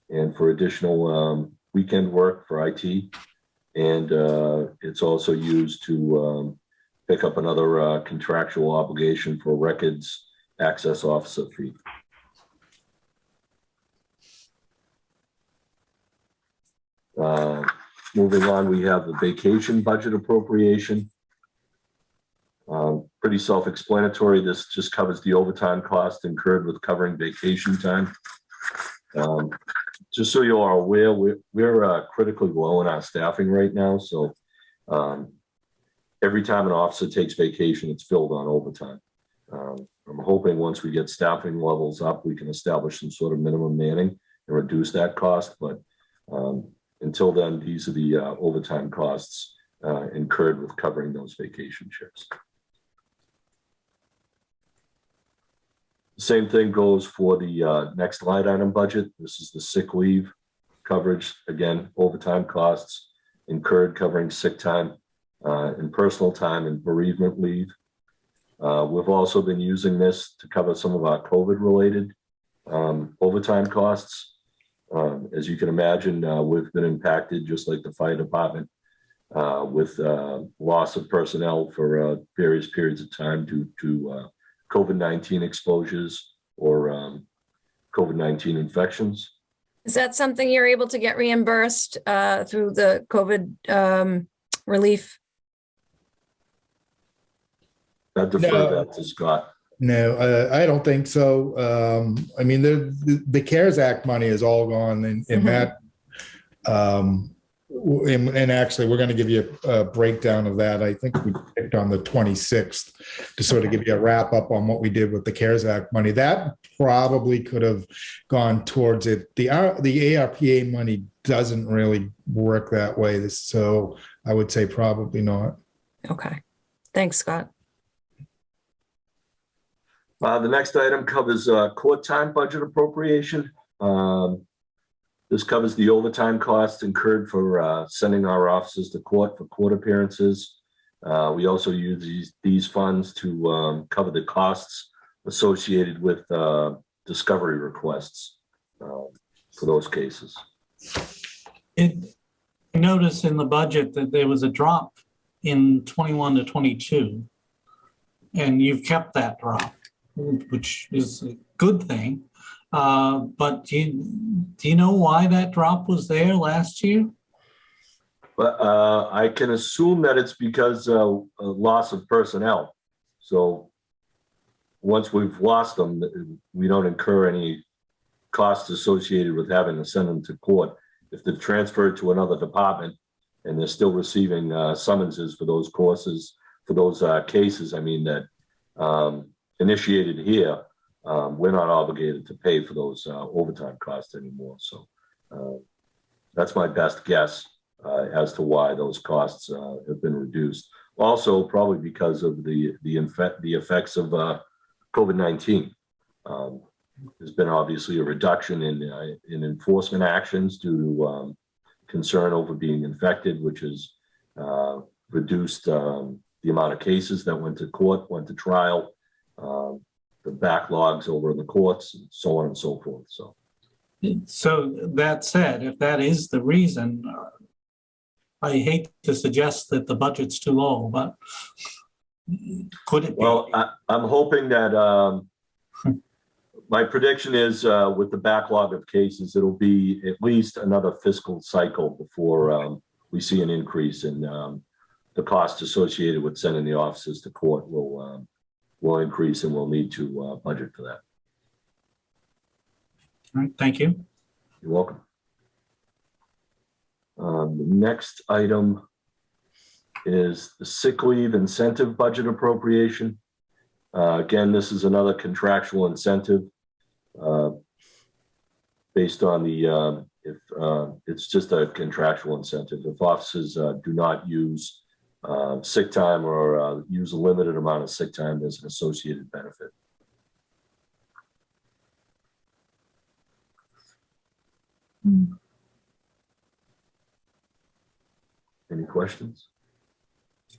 and for additional weekend work for IT. And it's also used to pick up another contractual obligation for records access officer fee. Moving on, we have the vacation budget appropriation. Pretty self-explanatory. This just covers the overtime cost incurred with covering vacation time. Just so you are aware, we're critically low in our staffing right now. So every time an officer takes vacation, it's filled on overtime. I'm hoping once we get staffing levels up, we can establish some sort of minimum manning and reduce that cost. But until then, these are the overtime costs incurred with covering those vacation shifts. The same thing goes for the next line item budget. This is the sick leave coverage. Again, overtime costs incurred covering sick time and personal time and bereavement leave. We've also been using this to cover some of our COVID-related overtime costs. As you can imagine, we've been impacted just like the fire department with loss of personnel for various periods of time due to COVID-19 exposures or COVID-19 infections. Is that something you're able to get reimbursed through the COVID relief? I defer that to Scott. No, I don't think so. I mean, the CARES Act money is all gone, and that, and actually, we're going to give you a breakdown of that. I think we picked on the 26th to sort of give you a wrap up on what we did with the CARES Act money. That probably could have gone towards it. The ARPA money doesn't really work that way, so I would say probably not. Okay, thanks, Scott. The next item covers court time budget appropriation. This covers the overtime costs incurred for sending our officers to court for court appearances. We also use these funds to cover the costs associated with discovery requests for those cases. I noticed in the budget that there was a drop in 21 to 22, and you've kept that drop, which is a good thing. But do you know why that drop was there last year? But I can assume that it's because of loss of personnel. So once we've lost them, we don't incur any costs associated with having to send them to court. If they're transferred to another department and they're still receiving summonses for those courses, for those cases, I mean, that initiated here, we're not obligated to pay for those overtime costs anymore. So that's my best guess as to why those costs have been reduced. Also, probably because of the effects of COVID-19. There's been obviously a reduction in enforcement actions due to concern over being infected, which has reduced the amount of cases that went to court, went to trial, the backlogs over in the courts, and so on and so forth. So that said, if that is the reason, I hate to suggest that the budget's too low, but could it be? Well, I'm hoping that my prediction is with the backlog of cases, it'll be at least another fiscal cycle before we see an increase in the costs associated with sending the officers to court will increase, and we'll need to budget for that. All right, thank you. You're welcome. The next item is the sick leave incentive budget appropriation. Again, this is another contractual incentive based on the, it's just a contractual incentive. If officers do not use sick time or use a limited amount of sick time, there's an associated benefit. Any questions?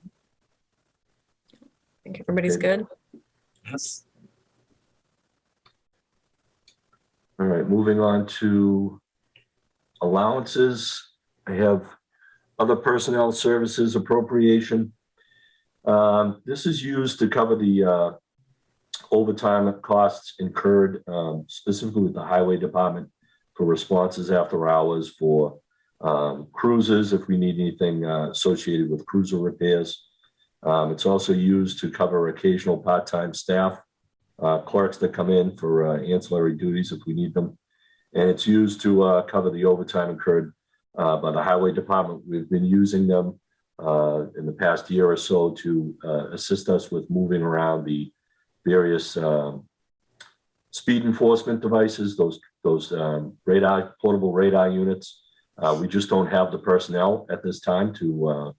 I think everybody's good. Yes. All right, moving on to allowances. I have other personnel services appropriation. This is used to cover the overtime costs incurred specifically with the highway department for responses after hours, for cruisers if we need anything associated with cruiser repairs. It's also used to cover occasional part-time staff, clerks that come in for ancillary duties if we need them. And it's used to cover the overtime incurred by the highway department. We've been using them in the past year or so to assist us with moving around the various speed enforcement devices, those radar, portable radar units. We just don't have the personnel at this time to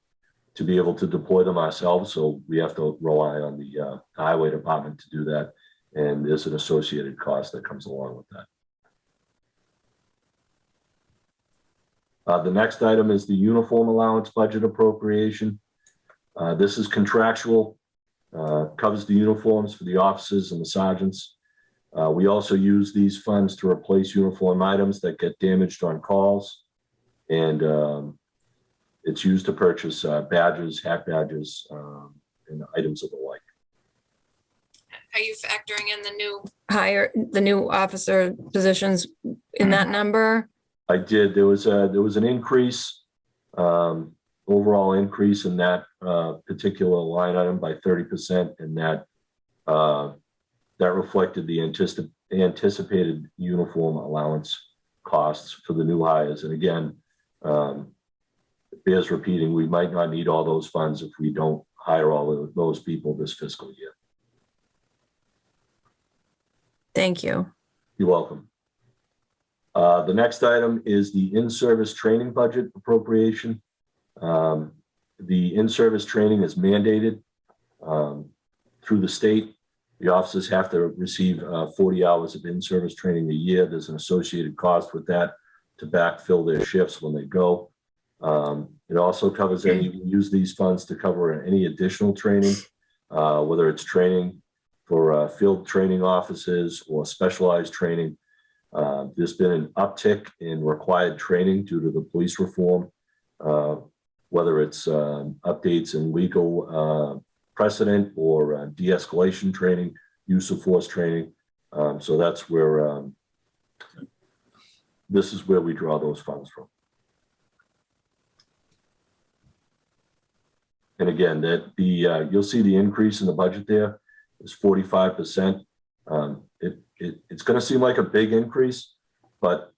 be able to deploy them ourselves. So we have to rely on the highway department to do that. And there's an associated cost that comes along with that. The next item is the uniform allowance budget appropriation. This is contractual, covers the uniforms for the officers and the sergeants. We also use these funds to replace uniform items that get damaged on calls. And It's used to purchase badges, hat badges, and items of the like. Are you factoring in the new officer positions in that number? I did. There was an increase, overall increase in that particular line item by 30%, and that reflected the anticipated uniform allowance costs for the new hires. And again, it bears repeating, we might not need all those funds if we don't hire all of those people this fiscal year. Thank you. You're welcome. The next item is the in-service training budget appropriation. The in-service training is mandated through the state. The officers have to receive 40 hours of in-service training a year. There's an associated cost with that to backfill their shifts when they go. It also covers we use these funds to cover any additional training, whether it's training for field training offices or specialized training. There's been an uptick in required training due to the police reform, whether it's updates in legal precedent or de-escalation training, use of force training. So that's where this is where we draw those funds from. And again, that you'll see the increase in the budget there is 45%. It's going to seem like a big increase, but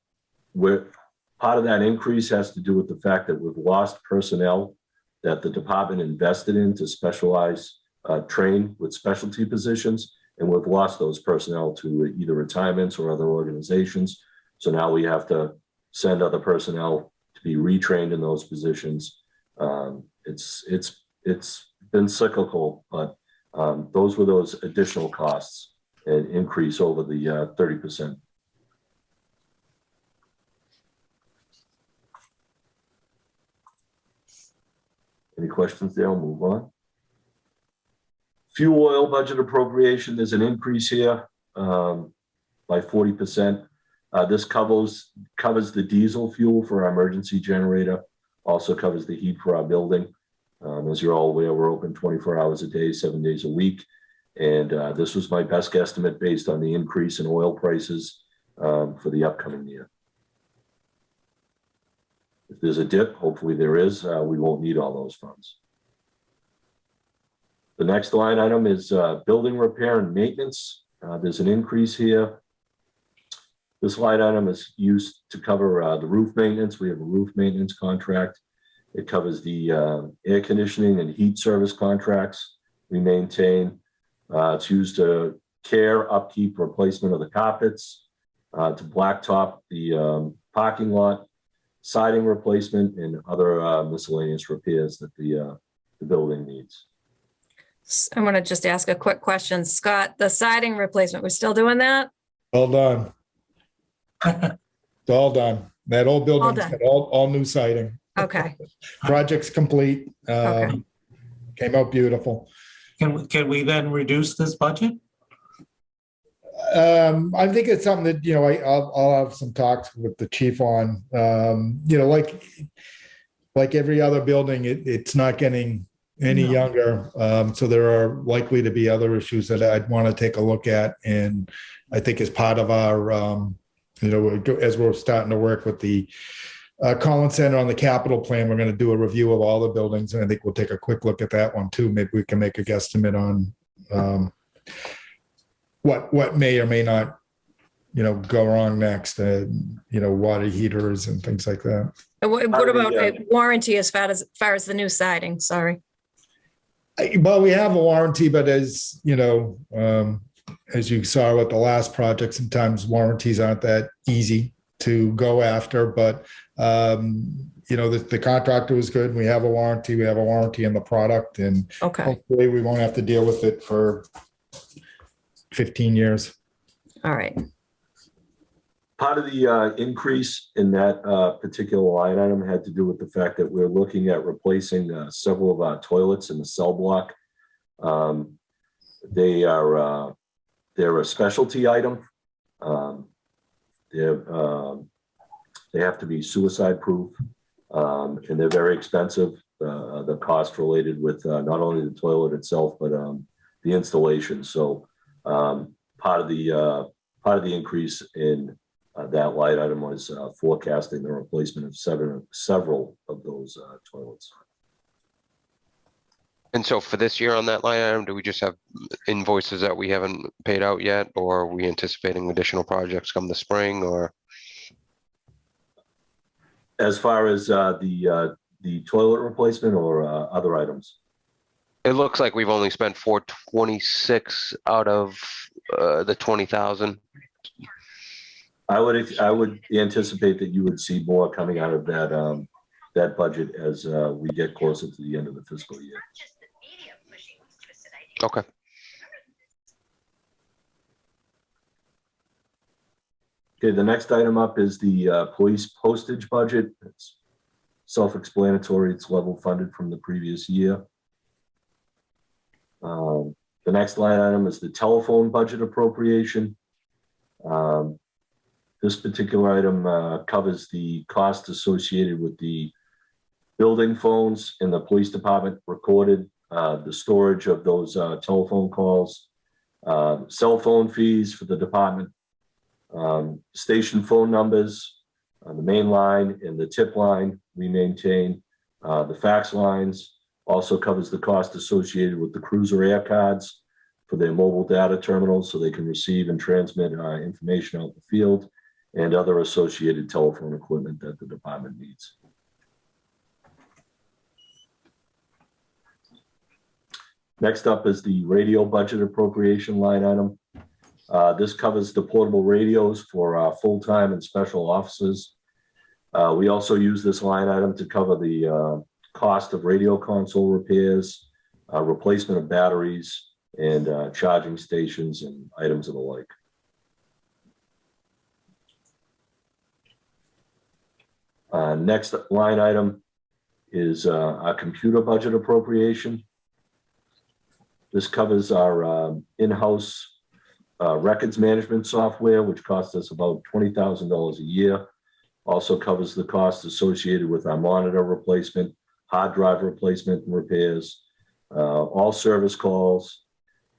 part of that increase has to do with the fact that we've lost personnel that the department invested in to specialize, train with specialty positions, and we've lost those personnel to either retirements or other organizations. So now we have to send other personnel to be retrained in those positions. It's been cyclical, but those were those additional costs, an increase over the 30%. Any questions there? I'll move on. Fuel oil budget appropriation, there's an increase here by 40%. This covers the diesel fuel for our emergency generator, also covers the heat for our building. As you're all aware, we're open 24 hours a day, 7 days a week. And this was my best guesstimate based on the increase in oil prices for the upcoming year. If there's a dip, hopefully there is, we won't need all those funds. The next line item is building repair and maintenance. There's an increase here. This line item is used to cover the roof maintenance. We have a roof maintenance contract. It covers the air conditioning and heat service contracts we maintain. It's used to care, upkeep, replacement of the carpets, to blacktop the parking lot, siding replacement, and other miscellaneous repairs that the building needs. I want to just ask a quick question. Scott, the siding replacement, we're still doing that? All done. It's all done. That old building's got all new siding. Okay. Project's complete. Okay. Came out beautiful. Can we then reduce this budget? I think it's something that, I'll have some talks with the chief on, like every other building, it's not getting any younger. So there are likely to be other issues that I'd want to take a look at. And I think as part of our, as we're starting to work with the Collins Center on the capital plan, we're going to do a review of all the buildings. And I think we'll take a quick look at that one too. Maybe we can make a guesstimate on what may or may not, go wrong next, water heaters and things like that. What about a warranty as far as the new siding? Sorry. Well, we have a warranty, but as you saw with the last project, sometimes warranties aren't that easy to go after, but the contractor was good. We have a warranty. We have a warranty in the product, and hopefully we won't have to deal with it for 15 years. All right. Part of the increase in that particular line item had to do with the fact that we're looking at replacing several of our toilets in the cell block. They're a specialty item. They have to be suicide proof. And they're very expensive. The cost related with not only the toilet itself, but the installation. So part of the increase in that line item was forecasting the replacement of several of those toilets. And so for this year on that line item, do we just have invoices that we haven't paid out yet, or are we anticipating additional projects come the spring, or? As far as the toilet replacement or other items? It looks like we've only spent 426 out of the 20,000. I would anticipate that you would see more coming out of that budget as we get closer to the end of the fiscal year. Okay. Okay, the next item up is the police postage budget. It's self-explanatory. It's level funded from the previous year. The next line item is the telephone budget appropriation. This particular item covers the cost associated with the building phones in the police department recorded, the storage of those telephone calls, cell phone fees for the department, station phone numbers, the main line and the tip line we maintain, the fax lines, also covers the cost associated with the cruiser air cards for their mobile data terminals so they can receive and transmit information out in the field, and other associated telephone equipment that the department needs. Next up is the radio budget appropriation line item. This covers the portable radios for full-time and special offices. We also use this line item to cover the cost of radio console repairs, replacement of batteries, and charging stations and items of the like. Next line item is our computer budget appropriation. This covers our in-house records management software, which costs us about $20,000 a year. Also covers the costs associated with our monitor replacement, hard drive replacement and repairs, all service calls,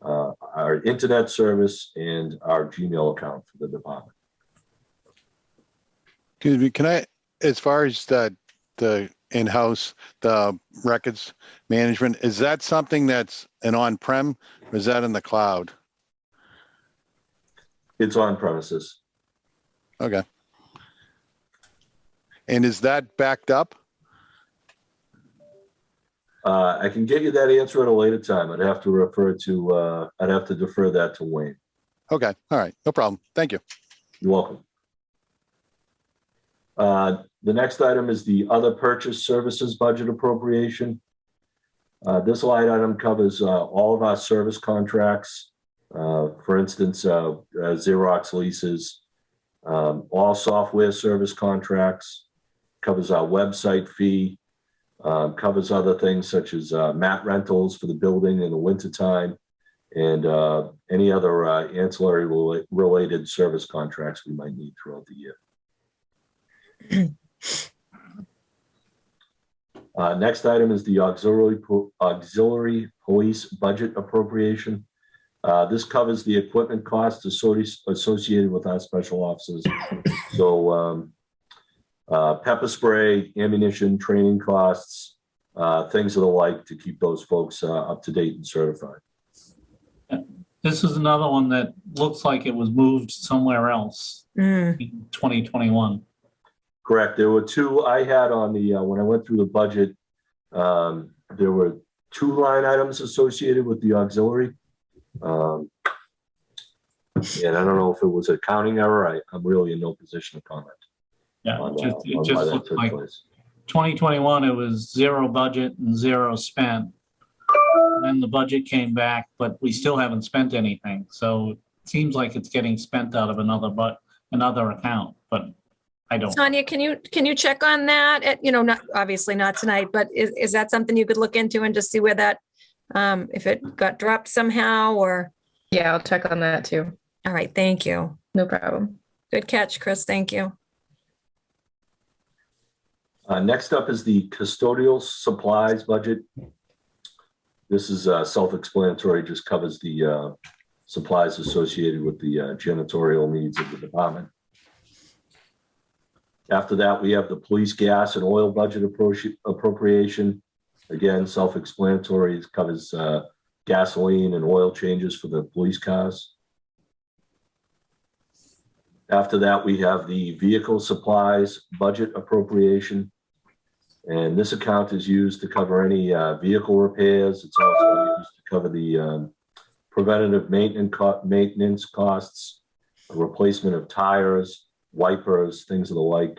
our internet service, and our Gmail account for the department. Excuse me, can I, as far as the in-house, the records management, is that something that's an on-prem or is that in the cloud? It's on premises. Okay. And is that backed up? I can get you that answer at a later time. I'd have to defer that to Wayne. Okay, all right, no problem. Thank you. You're welcome. The next item is the other purchase services budget appropriation. This line item covers all of our service contracts. For instance, Xerox leases, all software service contracts, covers our website fee, covers other things such as mat rentals for the building in the wintertime, and any other ancillary related service contracts we might need throughout the year. Next item is the auxiliary police budget appropriation. This covers the equipment costs associated with our special officers. So pepper spray, ammunition, training costs, things of the like to keep those folks up to date and certified. This is another one that looks like it was moved somewhere else in 2021. Correct. There were two I had on the, when I went through the budget, there were two line items associated with the auxiliary. And I don't know if it was a counting error. I'm really in no position to comment. Yeah, on, it on just why that looked took like place. 2021, it was zero budget and zero spent. Then the budget came back, but we still haven't spent anything. So it seems like it's getting spent out of another account, but I don't. Sonia, can you check on that? Not obviously not tonight, but is that something you could look into and just see where that, if it got dropped somehow or? Yeah, I'll check on that too. All right, thank you. No problem. Good catch, Chris. Thank you. Next up is the custodial supplies budget. This is self-explanatory, just covers the supplies associated with the janitorial needs of the department. After that, we have the police gas and oil budget appropriation. Again, self-explanatory, it covers gasoline and oil changes for the police cars. After that, we have the vehicle supplies budget appropriation. And this account is used to cover any vehicle repairs. It's also used to cover the preventative maintenance costs, replacement of tires, wipers, things of the like,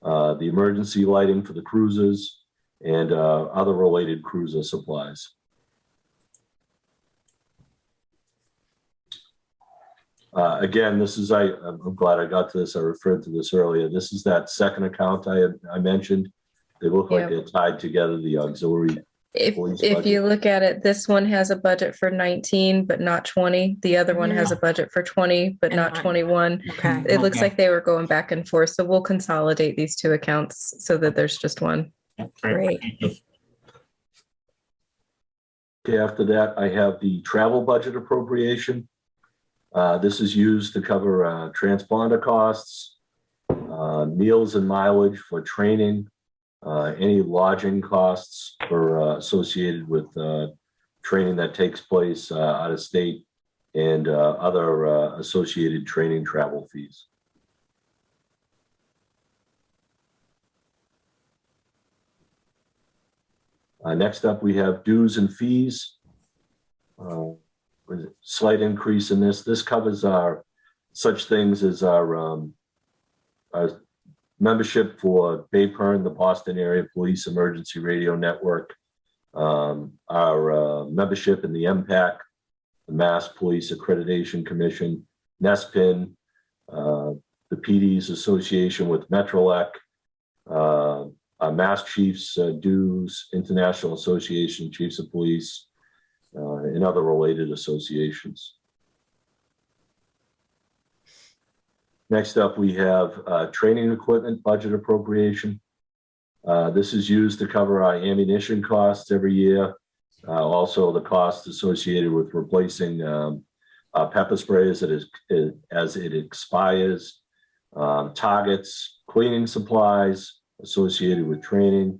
the emergency lighting for the cruisers, and other related cruiser supplies. Again, this is, I'm glad I got to this. I referred to this earlier. This is that second account I mentioned. They look like they're tied together, the auxiliary. If you look at it, this one has a budget for 19, but not 20. The other one has a budget for 20, but not 21. Okay. It looks like they were going back and forth. So we'll consolidate these two accounts so that there's just one. Great. Okay, after that, I have the travel budget appropriation. This is used to cover transponder costs, meals and mileage for training, any lodging costs for associated with training that takes place out of state, and other associated training travel fees. Next up, we have dues and fees. Slight increase in this. This covers our such things as our membership for BAPERN, the Boston Area Police Emergency Radio Network, our membership in the MPAC, the Mass Police Accreditation Commission, NESPIN, the PD's association with Metrolec, Mass Chiefs dues, International Association of Chiefs of Police, and other related associations. Next up, we have training equipment budget appropriation. This is used to cover our ammunition costs every year. Also, the costs associated with replacing pepper spray as it expires, targets, cleaning supplies associated with training,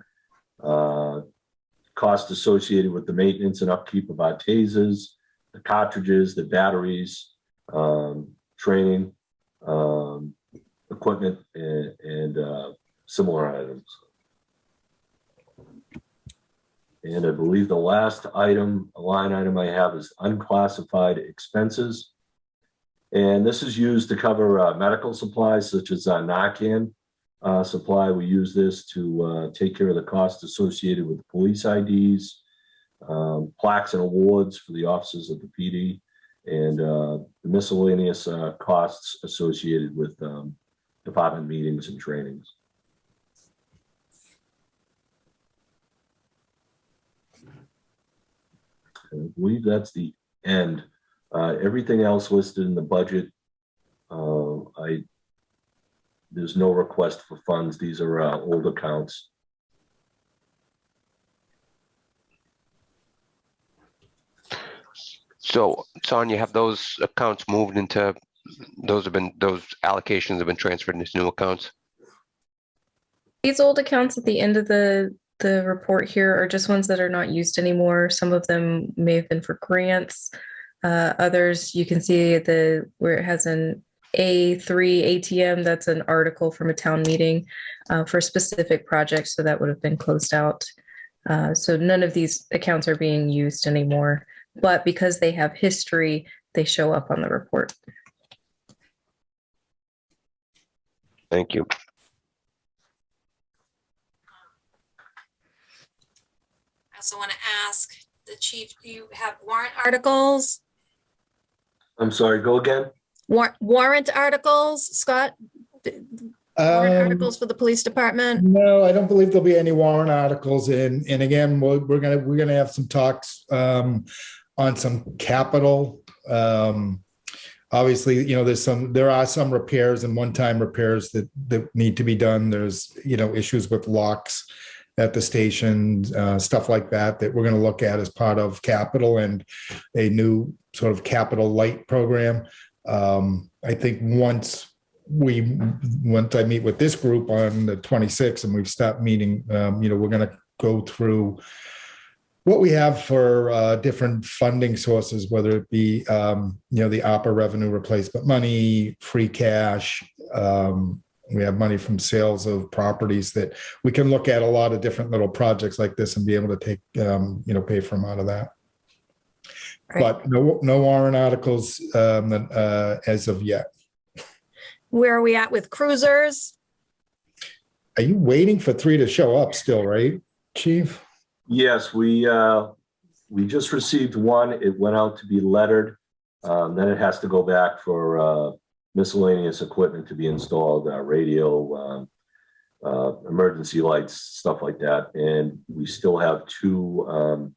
costs associated with the maintenance and upkeep of our tasers, the cartridges, the batteries, training, equipment, and similar items. And I believe the last line item I have is unclassified expenses. And this is used to cover medical supplies such as Narcan supply. We use this to take care of the costs associated with police IDs, plaques and awards for the officers of the PD, and the miscellaneous costs associated with department meetings and trainings. I believe that's the end. Everything else listed in the budget, there's no request for funds. These are old accounts. So, Sonia, have those accounts moved into, those allocations have been transferred into new accounts? These old accounts at the end of the report here are just ones that are not used anymore. Some of them may have been for grants. Others, you can see where it has an A3 ATM, that's an article from a town meeting for a specific project, so that would have been closed out. So none of these accounts are being used anymore, but because they have history, they show up on the report. Thank you. I also want to ask the chief, do you have warrant articles? I'm sorry, go again? Warrant articles, Scott? Warrant articles for the police department? No, I don't believe there'll be any warrant articles in. And again, we're gonna have some talks on some capital Obviously, there are some repairs and one-time repairs that need to be done. There's, issues with locks at the station, stuff like that we're going to look at as part of capital and a new sort of capital light program. I think once I meet with this group on the 26th and we've stopped meeting, we're going to go through what we have for different funding sources, whether it be, the ARPA revenue replacement money, free cash. We have money from sales of properties that we can look at a lot of different little projects like this and be able to take, pay from out of that. Right. But no warrant articles as of yet. Where are we at with cruisers? Are you waiting for 3 to show up still, right, Chief? Yes, we just received one. It went out to be lettered. Then it has to go back for miscellaneous equipment to be installed, radio, emergency lights, stuff like that. And we still have 2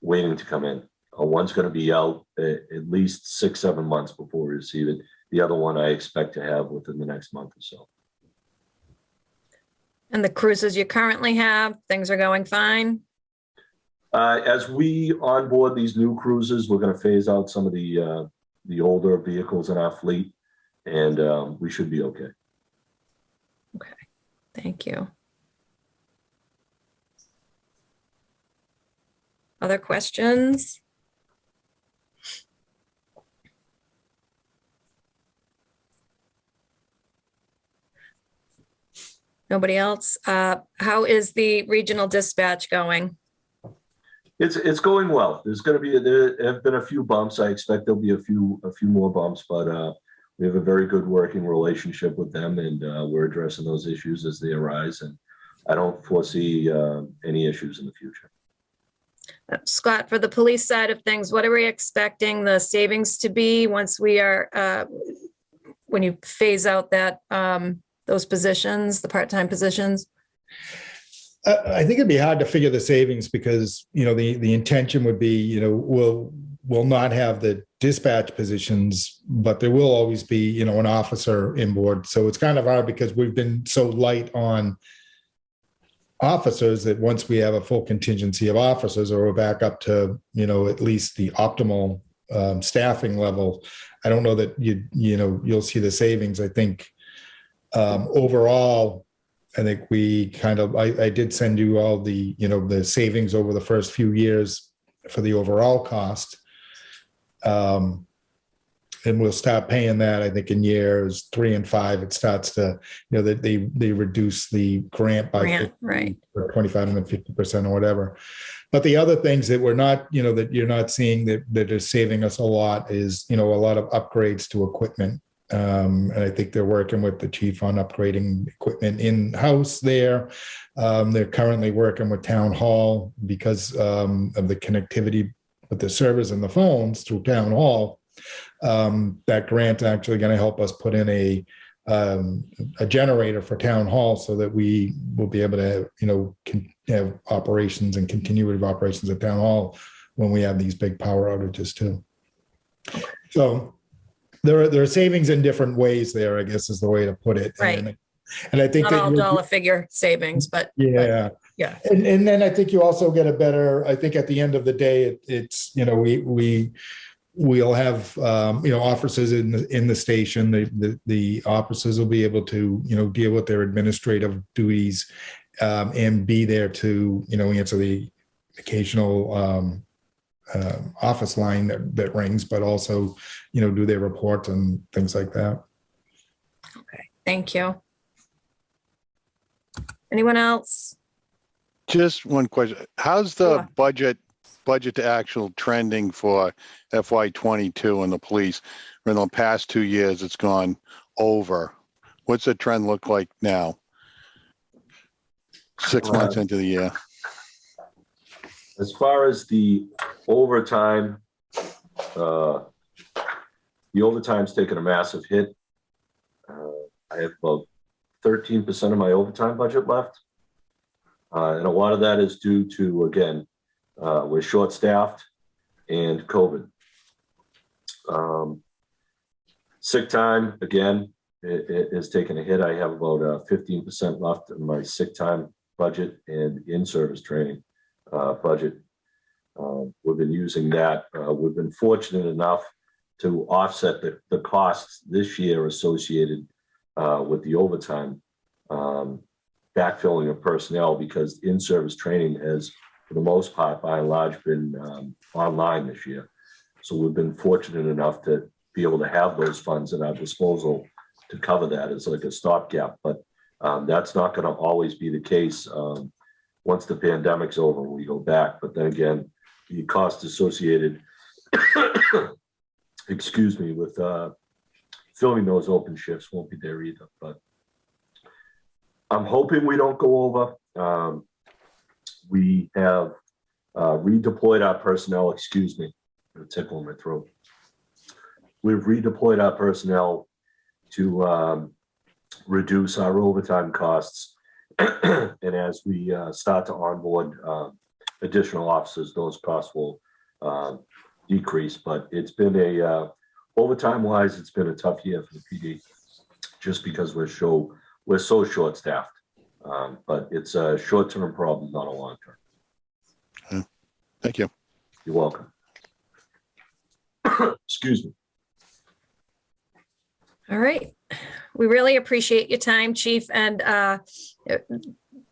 waiting to come in. One's going to be out at least 6-7 months before we receive it. The other one I expect to have within the next month or so. And the cruises you currently have, things are going fine? As we onboard these new cruisers, we're going to phase out some of the older vehicles in our fleet, and we should be okay. Okay, thank you. Other questions? Nobody else? How is the regional dispatch going? It's going well. There have been a few bumps. I expect there'll be a few more bumps, but we have a very good working relationship with them, and we're addressing those issues as they arise. And I don't foresee any issues in the future. Scott, for the police side of things, what are we expecting the savings to be once we are, when you phase out that those positions, the part-time positions? I think it'd be hard to figure the savings because, the intention would be, we'll not have the dispatch positions, but there will always be, an officer in board. So it's kind of hard because we've been so light on officers that once we have a full contingency of officers, or we're back up to, at least the optimal staffing level, I don't know that you'll see the savings. I think overall, I think I did send you all the, the savings over the first few years for the overall cost. And we'll start paying that, I think, in years 3 and 5, it starts to, that they reduce the grant by 50, right, or 25 and then 50% or whatever. But the other things that we're not, that you're not seeing that are saving us a lot is, a lot of upgrades to equipment. And I think they're working with the chief on upgrading equipment in-house there. They're currently working with town hall because of the connectivity with the servers and the phones through town hall. That grant actually going to help us put in a generator for town hall so that we will be able to, have operations and continuity of operations at town hall when we have these big power outages too. So there are savings in different ways there, I guess is the way to put it. Right. And I think not all dollar figure savings, but yeah. Yeah. And then I think you also get a better, I think at the end of the day, it's, we'll have, officers in the station, the officers will be able to, deal with their administrative duties and be there to, answer the occasional office line that rings, but also, do their reports and things like that. Okay, thank you. Anyone else? Just one question. How's the budget to actual trending for FY22 in the police? In the past 2 years, it's gone over. What's the trend look like now? 6 months into the year. As far as the overtime, the overtime's taken a massive hit. I have about 13% of my overtime budget left. And a lot of that is due to, again, we're short-staffed and COVID. Sick time, again, it is taking a hit. I have about 15% left in my sick time budget and in-service training budget. We've been using that. We've been fortunate enough to offset the costs this year associated with the overtime backfilling of personnel, because in-service training has, for the most part, by and large, been online this year. So we've been fortunate enough to be able to have those funds at our disposal to cover that as like a stopgap. But that's not going to always be the case. Once the pandemic's over, we go back. But then again, the cost associated, excuse me, with filling those open shifts won't be there either. But I'm hoping we don't go over. We have redeployed our personnel, excuse me, a tickle in my throat. We've redeployed our personnel to reduce our overtime costs. And as we start to onboard additional officers, those costs will decrease. But it's been overtime wise, it's been a tough year for the PD, just because we're so short staffed. But it's a short-term problem, not a long-term. Thank you. You're welcome. Excuse me. All right. We really appreciate your time, Chief, and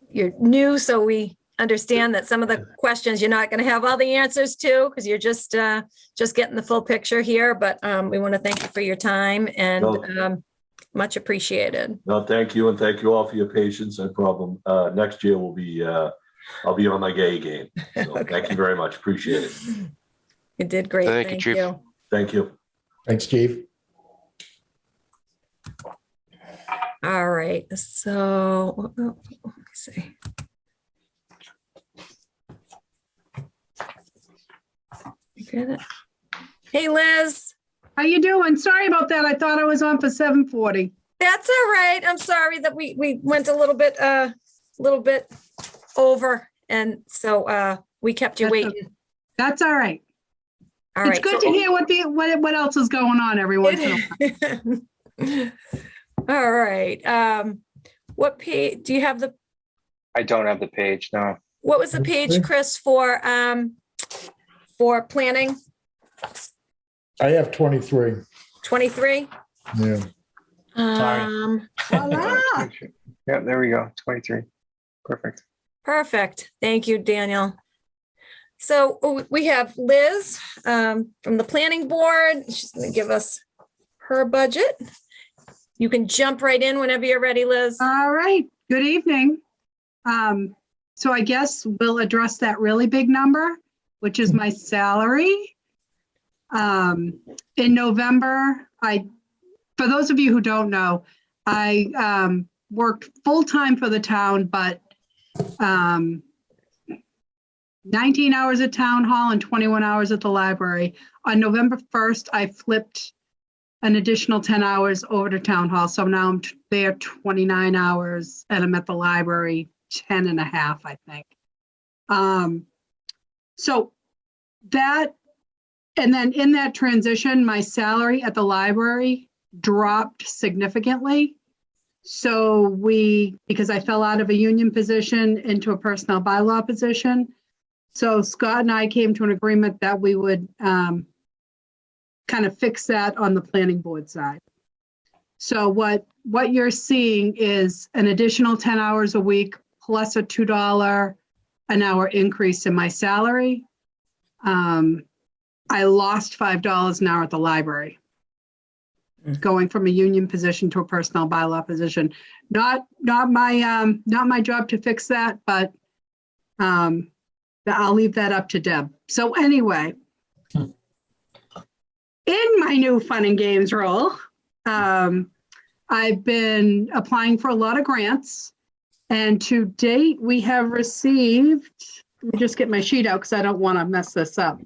you're new, so we understand that some of the questions you're not going to have all the answers to, because you're just getting the full picture here. But we want to thank you for your time, and much appreciated. No, thank you, and thank you all for your patience. No problem. Next year will be I'll be on my gay game. So Okay. Thank you very much. Appreciate it. You did great. Thank you, Chief. Thank you. Thanks, Chief. All right. So let me see. You get it? Hey, Liz. How you doing? Sorry about that. I thought I was on for 7:40. That's all right. I'm sorry that we went a little bit over, and so we kept you waiting. That's all right. All It's right. good to hear what else is going on every once in a while. All right. What page do you have? I don't have the page, no. What was the page, Chris, for planning? I have 23. 23? Yeah. Voila. Yeah, there we go. 23. Perfect. Perfect. Thank you, Daniel. So we have Liz from the planning board. She's going to give us her budget. You can jump right in whenever you're ready, Liz. All right. Good evening. So I guess we'll address that really big number, which is my salary. In November, for those of you who don't know, I worked full-time for the town, but 19 hours at town hall and 21 hours at the library. On November 1st, I flipped an additional 10 hours over to town hall. So now I'm there 29 hours and I'm at the library 10 and a half, I think. So that, and then in that transition, my salary at the library dropped significantly. So because I fell out of a union position into a personnel bylaw position. So Scott and I came to an agreement that we would kind of fix that on the planning board side. So what you're seeing is an additional 10 hours a week plus a $2 an hour increase in my salary. I lost $5 an hour at the library, going from a union position to a personnel bylaw position. Not my job to fix that, but I'll leave that up to Deb. So anyway, in my new fun and games role, I've been applying for a lot of grants, and to date we have received, let me just get my sheet out because I don't want to mess this up.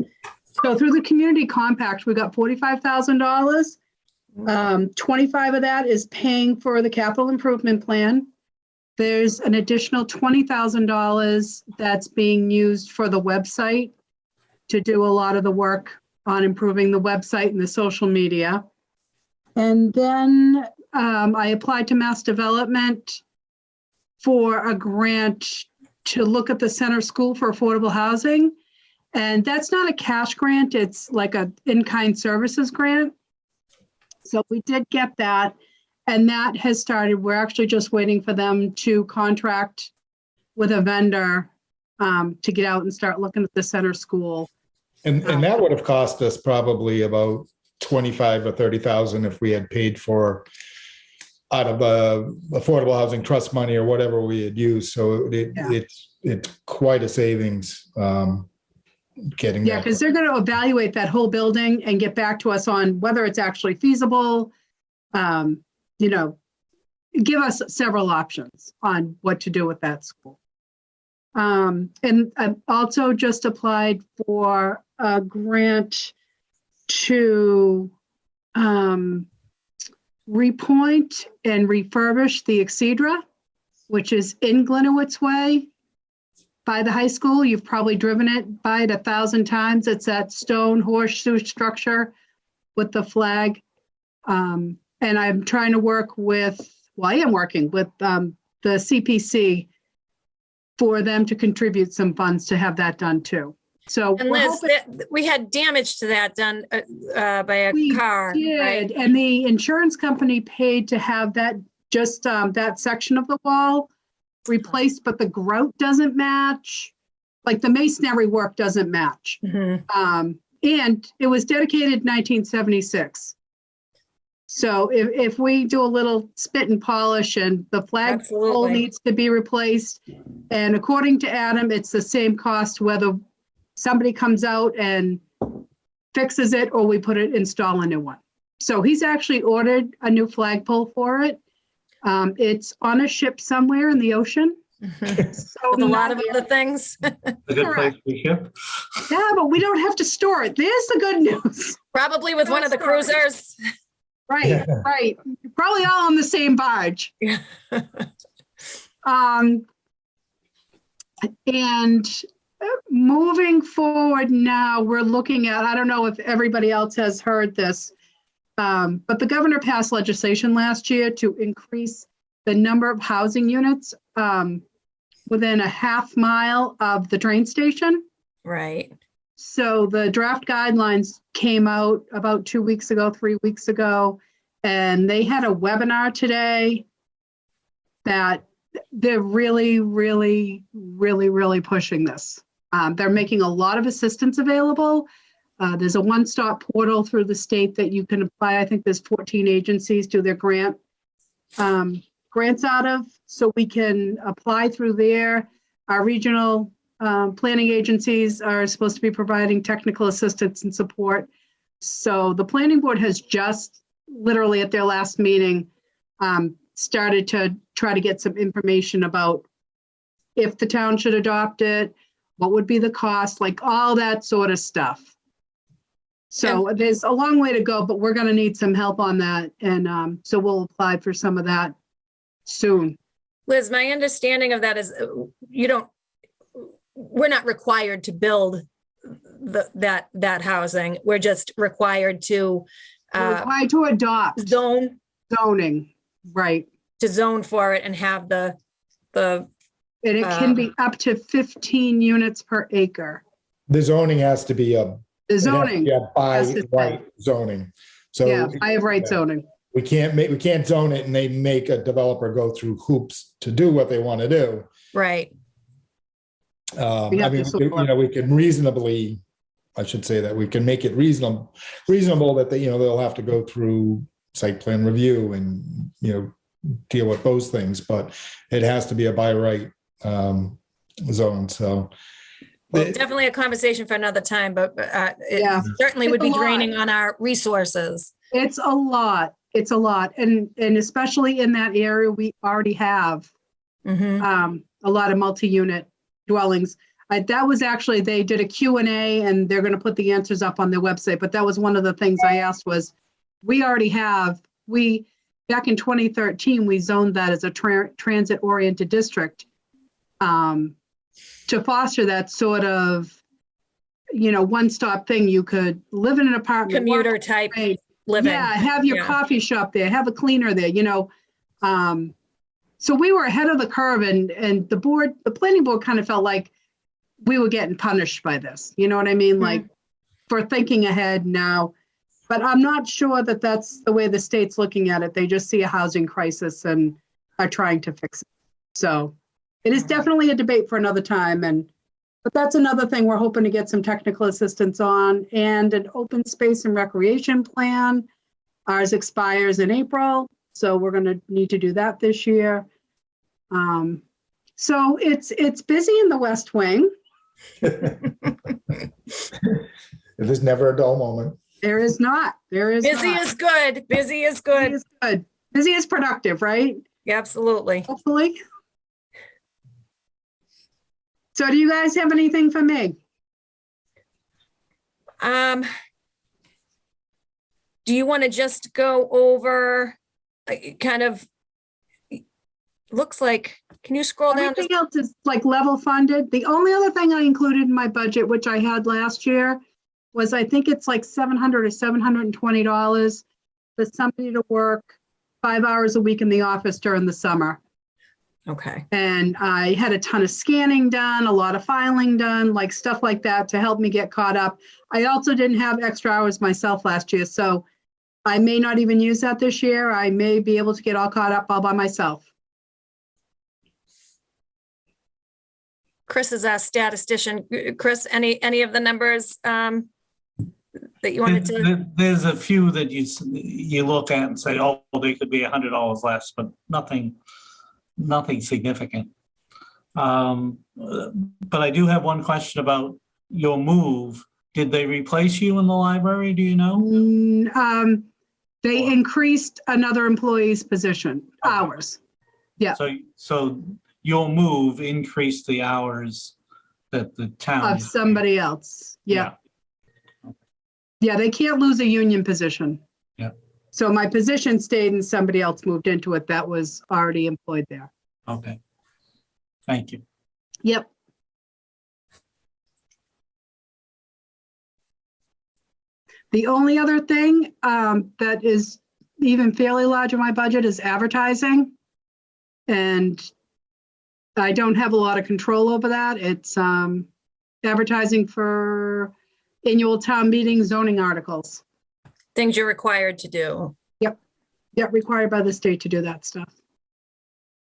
So through the community compact, we got $45,000. 25 of that is paying for the capital improvement plan. There's an additional $20,000 that's being used for the website to do a lot of the work on improving the website and the social media. And then I applied to Mass Development for a grant to look at the center school for affordable housing. And that's not a cash grant, it's like a in-kind services grant. So we did get that, and that has started. We're actually just waiting for them to contract with a vendor to get out and start looking at the center school. And that would have cost us probably about 25 or 30,000 if we had paid for out of affordable housing trust money or whatever we had used. So it's quite a savings getting Yeah, that. because they're going to evaluate that whole building and get back to us on whether it's actually feasible. You know, give us several options on what to do with that school. And I've also just applied for a grant to repoint and refurbish the Exedra, which is in Glenowitz Way by the high school. You've probably driven it by it 1,000 times. It's that stone horseshoe structure with the flag. And I'm trying to work with, well, I am working with the CPC for them to contribute some funds to have that done too. So And Liz, we had damage to that done by a car, right? And the insurance company paid to have that, just that section of the wall replaced, but the grout doesn't match. Like the masonry work doesn't match. Mm-hmm. And it was dedicated in 1976. So if we do a little spit and polish, and the flagpole needs to be replaced, and according to Adam, it's the same cost whether somebody comes out and fixes it or we install a new one. So he's actually ordered a new flagpole for it. It's on a ship somewhere in the ocean. So with a lot of other things. A good place to ship. Yeah, but we don't have to store it. There's the good news. Probably with one of the cruisers. Right, right. Probably all on the same barge. And moving forward now, we're looking at, I don't know if everybody else has heard this, but the governor passed legislation last year to increase the number of housing units within a half mile of the train station. Right. So the draft guidelines came out about 2 weeks ago, 3 weeks ago, and they had a webinar today that they're really, really, really, really pushing this. They're making a lot of assistance available. There's a one-stop portal through the state that you can apply. I think there's 14 agencies do their grants out of, so we can apply through there. Our regional planning agencies are supposed to be providing technical assistance and support. So the planning board has just literally at their last meeting started to try to get some information about if the town should adopt it, what would be the cost, like all that sort of stuff. So there's a long way to go, but we're going to need some help on that. And so we'll apply for some of that soon. Liz, my understanding of that is we're not required to build that housing. We're just required to adopt zoning, right? To zone for it and have the and it can be up to 15 units per acre. The zoning has to be the zoning by right zoning. So yeah, I have right zoning. We can't zone it and they make a developer go through hoops to do what they want to do. Right. I mean, we can reasonably, I should say that we can make it reasonable that they'll have to go through site plan review and, deal with those things, but it has to be a by right zone. So definitely a conversation for another time, but it certainly would be draining on our resources. It's a lot. It's a lot. And especially in that area, we already have a lot of multi-unit dwellings. That was actually, they did a Q&A and they're going to put the answers up on their website. But that was one of the things I asked was, we already have, back in 2013, we zoned that as a transit-oriented district to foster that sort of, one-stop thing. You could live in an apartment. Commuter type. living. Yeah, have your Yeah. coffee shop there, have a cleaner there, you know. So we were ahead of the curve and the planning board kind of felt like we were getting punished by this. You know what I mean? Like for thinking ahead now. But I'm not sure that that's the way the state's looking at it. They just see a housing crisis and are trying to fix it. So it is definitely a debate for another time. But that's another thing we're hoping to get some technical assistance on, and an open space and recreation plan. Ours expires in April, so we're going to need to do that this year. So it's busy in the West Wing. There's never a dull moment. There is not. There is Busy not. is good. Busy is Busy good. is good. Busy is productive, right? Yeah, absolutely. Hopefully. So do you guys have anything for me? Do you want to just go over kind of, looks like, can you scroll down? Everything else is like level funded. The only other thing I included in my budget, which I had last year, was I think it's like $700 or $720 for somebody to work 5 hours a week in the office during the summer. Okay. And I had a ton of scanning done, a lot of filing done, like stuff like that to help me get caught up. I also didn't have extra hours myself last year, so I may not even use that this year. I may be able to get all caught up all by myself. Chris is our statistician. Chris, any of the numbers that you wanted to? There's a few that you look at and say, oh, they could be $100 less, but nothing significant. But I do have one question about your move. Did they replace you in the library? Do you know? They increased another employee's position, hours. Yeah. So your move increased the hours that the town Of somebody else. Yeah. Yeah, they can't lose a union position. Yeah. So my position stayed and somebody else moved into it that was already employed there. Okay. Thank you. Yep. The only other thing that is even fairly large in my budget is advertising. And I don't have a lot of control over that. It's advertising for annual town meeting zoning articles. Things you're required to do. Yep. Yep, required by the state to do that stuff.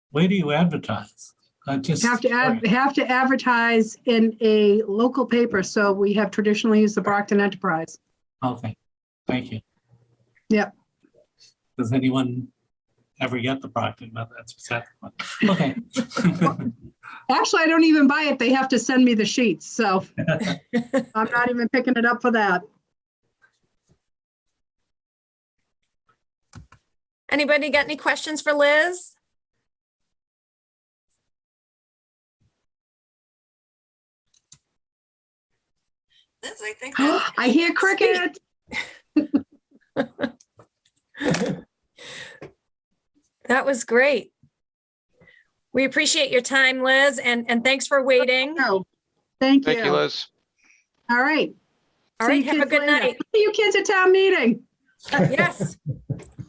Where do you advertise? Have to advertise in a local paper. So we have traditionally used the Brockton Enterprise. Okay, thank you. Yep. Does anyone ever get the product? But that's beside the point. Okay. Actually, I don't even buy it. They have to send me the sheets. So I'm not even picking it up for that. Anybody got any questions for Liz? Liz, I think I hear cricket. that was great. We appreciate your time, Liz, and thanks for waiting. Oh, thank you. Thank you, Liz. All right. All See right, you have a kids good later. night. See you kids at town meeting. Yes.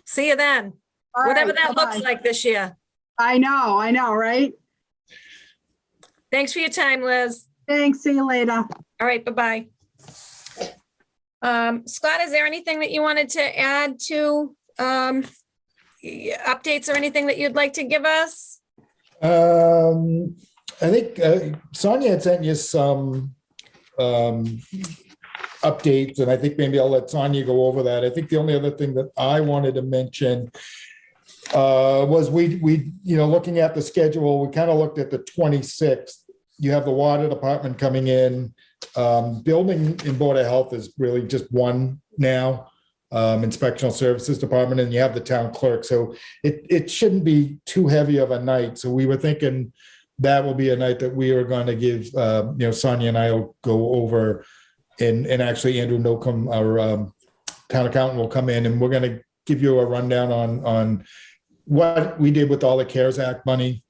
See you then. All Whatever right, that looks bye-bye. like this year. I know, right? Thanks for your time, Liz. Thanks. See you later. All right, bye-bye. Scott, is there anything that you wanted to add to updates or anything that you'd like to give us? I think Sonia had sent you some updates, and I think maybe I'll let Sonia go over that. I think the only other thing that I wanted to mention was we looking at the schedule, we kind of looked at the 26th. You have the water department coming in. Building and Board of Health is really just one now. Inspectional Services Department, and you have the town clerk. So it shouldn't be too heavy of a night. So we were thinking that will be a night that we are going to give, Sonia and I will go over, and actually Andrew Nocum, our town accountant, will come in, and we're going to give you a rundown on what we did with all the CARES Act money,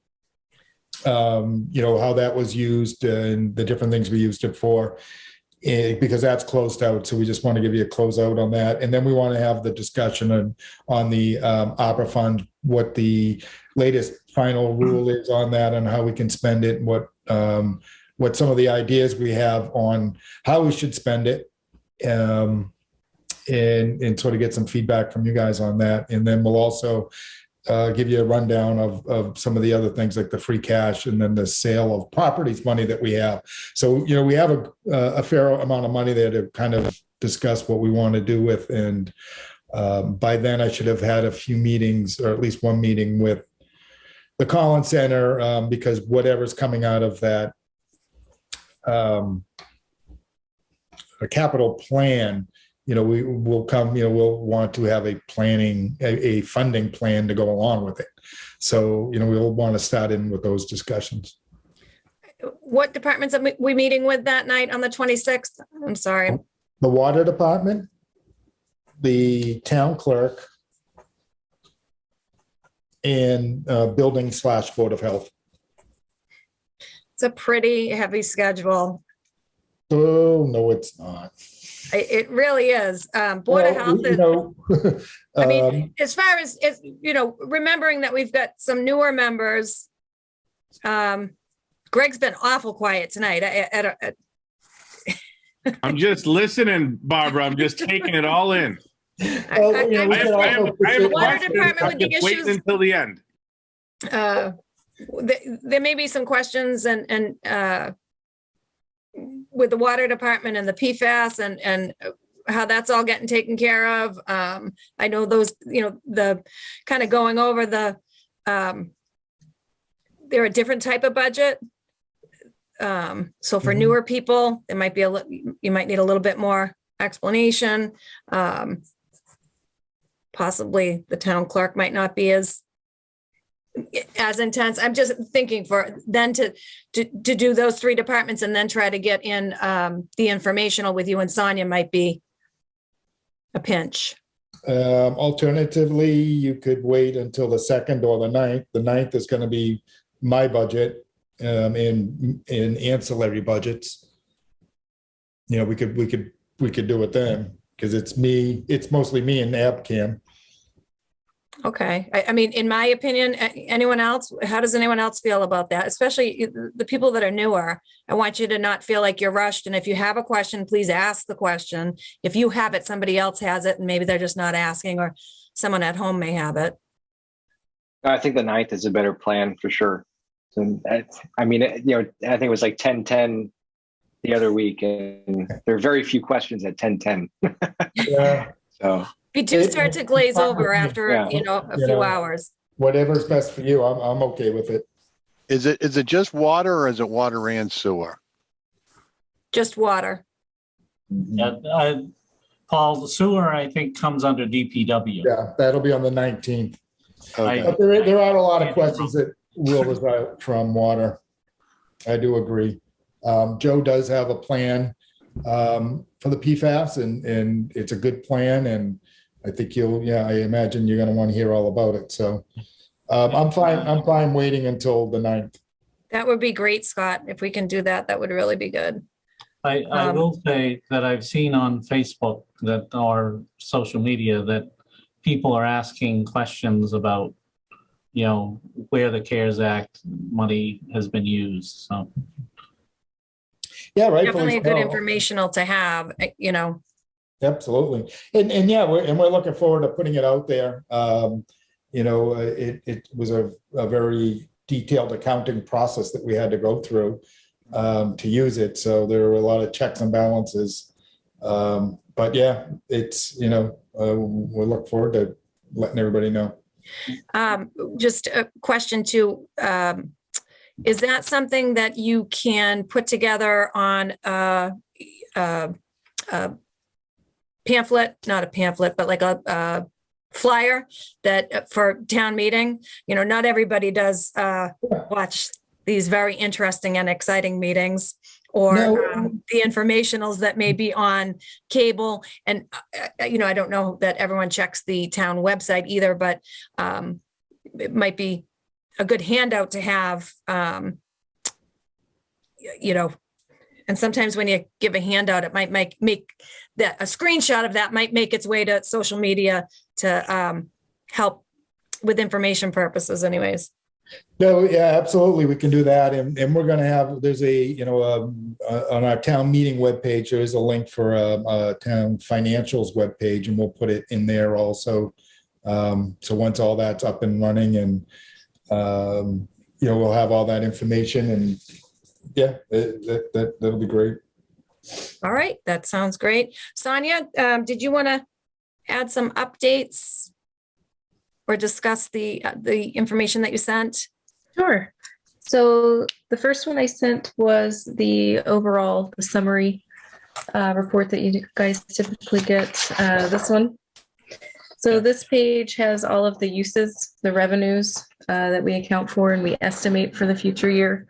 how that was used and the different things we used it for. because that's closed out. So we just want to give you a closeout on that. And then we want to have the discussion on the opera fund, what the latest final rule is on that and how we can spend it, and what some of the ideas we have on how we should spend it. And sort of get some feedback from you guys on that. And then we'll also give you a rundown of some of the other things like the free cash and then the sale of properties money that we have. So, we have a fair amount of money there to kind of discuss what we want to do with. And by then I should have had a few meetings, or at least one meeting with the Collins Center, because whatever's coming out of that a capital plan, we will come, we'll want to have a funding plan to go along with it. So, we'll want to start in with those discussions. What departments are we meeting with that night on the 26th? I'm sorry. The water department, the town clerk, and building/board of health. It's a pretty heavy schedule. Oh, no, it's not. It really is. Board of Health is, I mean, as far as, remembering that we've got some newer members. Greg's been awful quiet tonight. I'm just listening, Barbara. I'm just taking it all in. I have a question. I'm just waiting until the end. There may be some questions and with the water department and the PFAS and how that's all getting taken care of. I know those, the kind of going over they're a different type of budget. So for newer people, it might be you might need a little bit more explanation. Possibly the town clerk might not be as intense. I'm just thinking for then to do those three departments and then try to get in the informational with you and Sonia might be a pinch. Alternatively, you could wait until the 2nd or the 9th. The 9th is going to be my budget in ancillary budgets. We could do it then because it's mostly me and AbCam. Okay. I mean, in my opinion, anyone else, how does anyone else feel about that? Especially the people that are newer. I want you to not feel like you're rushed. And if you have a question, please ask the question. If you have it, somebody else has it, and maybe they're just not asking, or someone at home may have it. I think the 9th is a better plan for sure. So I mean, I think it was like 10:10 the other week, and there are very few questions at 10:10. Yeah. So. We do start to glaze over after, a few hours. Whatever's best for you. I'm okay with it. Is it just water or is it water and sewer? Just water. Yeah, Paul, the sewer, I think, comes under DPW. Yeah, that'll be on the 19th. Okay. But there are a lot of questions that will result from water. I do agree. Joe does have a plan for the PFAS, and it's a good plan, and I think I imagine you're going to want to hear all about it. So I'm fine waiting until the 9th. That would be great, Scott. If we can do that, that would really be good. I will say that I've seen on Facebook or social media that people are asking questions about, where the CARES Act money has been used. So. Yeah, right. Definitely a good informational to have, Absolutely. And we're looking forward to putting it out there. It was a very detailed accounting process that we had to go through to use it. So there were a lot of checks and balances. But yeah, it's, we look forward to letting everybody know. Just a question too. Is that something that you can put together on a pamphlet, not a pamphlet, but like a flyer that for town meeting? Not everybody does watch these very interesting and exciting meetings, or the informationals that may be on cable. And, I don't know that everyone checks the town website either, but it might be a good handout to have, And sometimes when you give a handout, it might make that a screenshot of that might make its way to social media to help with information purposes anyways. No, yeah, absolutely. We can do that. And we're going to have, there's on our town meeting webpage, there is a link for a town financials webpage, and we'll put it in there also. So once all that's up and running, and, we'll have all that information, and yeah, that'll be great. All right. That sounds great. Sonia, did you want to add some updates or discuss the information that you sent? Sure. So the first one I sent was the summary report that you guys typically get, this one. So this page has all of the uses, the revenues that we account for and we estimate for the future year.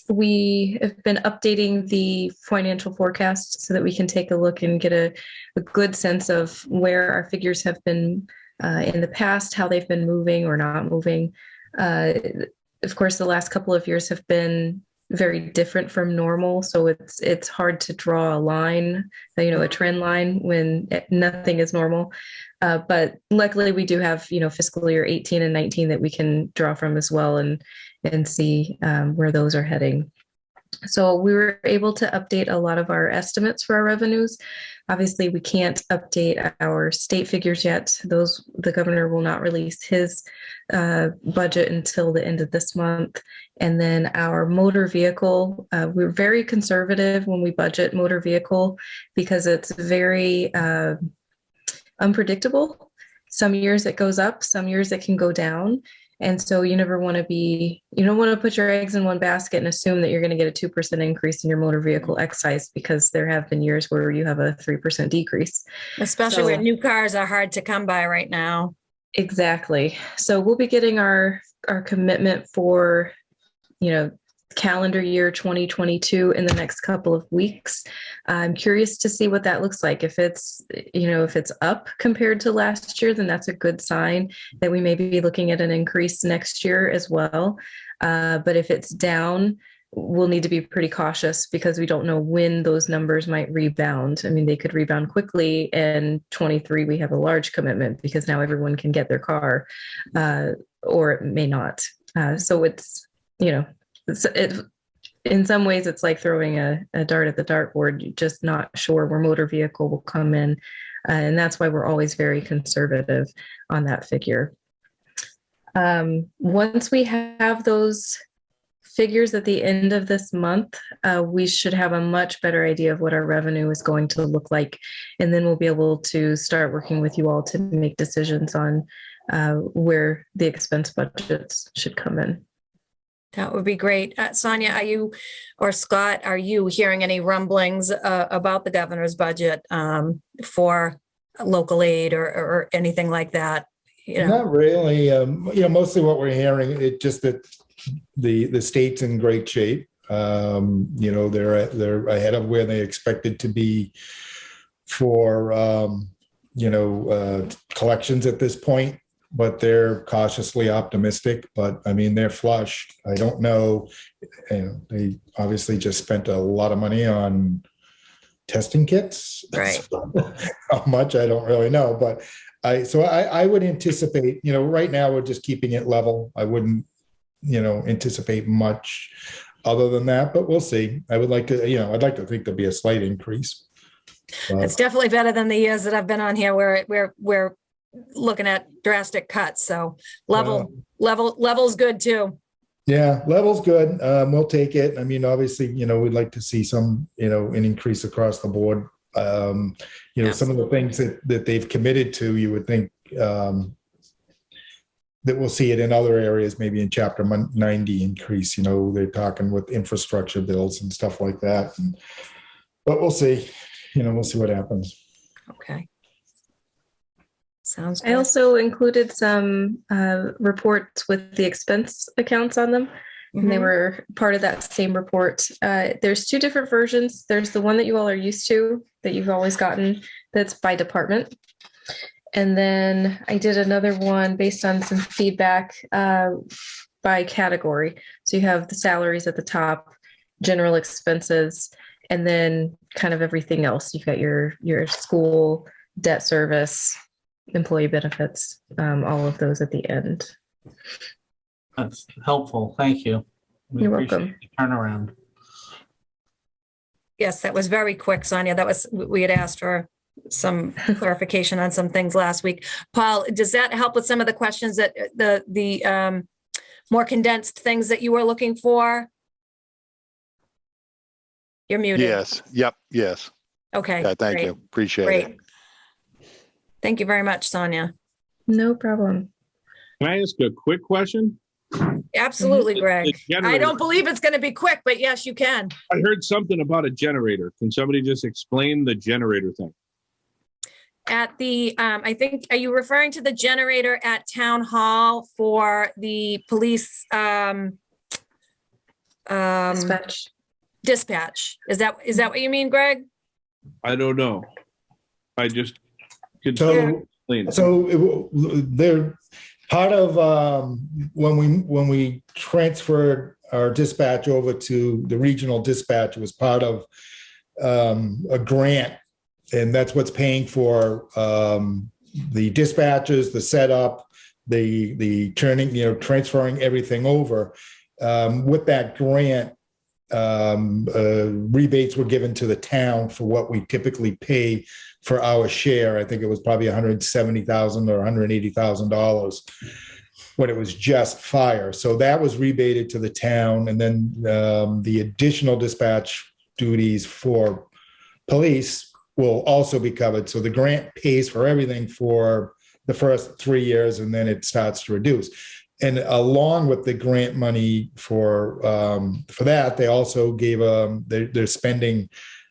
We have been updating the financial forecast so that we can take a look and get a good sense of where our figures have been in the past, how they've been moving or not moving. Of course, the last couple of years have been very different from normal, so it's hard to draw a line, a trend line when nothing is normal. But luckily, we do have fiscal year 18 and 19 that we can draw from as well, and see where those are heading. So we were able to update a lot of our estimates for our revenues. Obviously, we can't update our state figures yet. The governor will not release his budget until the end of this month. And then our motor vehicle, we're very conservative when we budget motor vehicle because it's very unpredictable. Some years it goes up, some years it can go down. And so you don't want to put your eggs in one basket and assume that you're going to get a 2% increase in your motor vehicle excise, because there have been years where you have a 3% decrease. Especially when new cars are hard to come by right now. Exactly. So we'll be getting our commitment for, calendar year 2022 in the next couple of weeks. I'm curious to see what that looks like. If it's up compared to last year, then that's a good sign that we may be looking at an increase next year as well. But if it's down, we'll need to be pretty cautious because we don't know when those numbers might rebound. I mean, they could rebound quickly, and 23, we have a large commitment because now everyone can get their car, or it may not. So it's, in some ways, it's like throwing a dart at the dartboard. You're just not sure where motor vehicle will come in. And that's why we're always very conservative on that figure. Once we have those figures at the end of this month, we should have a much better idea of what our revenue is going to look like. And then we'll be able to start working with you all to make decisions on where the expense budgets should come in. That would be great. Sonia, are you, or Scott, are you hearing any rumblings about the governor's budget for local aid or anything like that? Not really. Mostly what we're hearing, it just that the state's in great shape. They're ahead of where they expected to be for collections at this point. But they're cautiously optimistic. But I mean, they're flush. I don't know. They obviously just spent a lot of money on testing kits. Right. How much, I don't really know. But I would anticipate, right now we're just keeping it level. I wouldn't, anticipate much other than that, but we'll see. I would like to, I'd like to think there'll be a slight increase. It's definitely better than the years that I've been on here where we're looking at drastic cuts. So level's good too. Yeah, level's good. We'll take it. I mean, obviously, we'd like to see some, an increase across the board. Some of the things that they've committed to, you would think that we'll see it in other areas, maybe in Chapter 90 increase. They're talking with infrastructure bills and stuff like that. But we'll see. We'll see what happens. Okay. Sounds good. I also included some reports with the expense accounts on them. And they were part of that same report. There's two different versions. There's the one that you all are used to, that you've always gotten, that's by department. And then I did another one based on some feedback by category. So you have the salaries at the top, general expenses, and then kind of everything else. You've got your school, debt service, employee benefits, all of those at the end. That's helpful. Thank you. We You're appreciate welcome. the turnaround. Yes, that was very quick, Sonia. We had asked for some clarification on some things last week. Paul, does that help with some of the questions that the more condensed things that you were looking for? You're muted. Yes, yep, yes. Okay. Yeah, thank great, you. Appreciate Great. it. Thank you very much, Sonia. No problem. Can I ask a quick question? Absolutely, The Greg. I generator. don't believe it's going to be quick, but yes, you can. I heard something about a generator. Can somebody just explain the generator thing? At the, I think, are you referring to the generator at Town Hall for the police Dispatch. dispatch? Is that what you mean, Greg? I don't know. I just could So, explain it. so they're part of when we transferred our dispatch over to the regional dispatch, it was part of a grant, and that's what's paying for the dispatches, the setup, the turning, transferring everything over. With that grant, rebates were given to the town for what we typically pay for our share. I think it was probably $170,000 or $180,000 when it was just fire. So that was rebated to the town. And then the additional dispatch duties for police will also be covered. So the grant pays for everything for the first 3 years, and then it starts to reduce. And along with the grant money for that, they also gave they're spending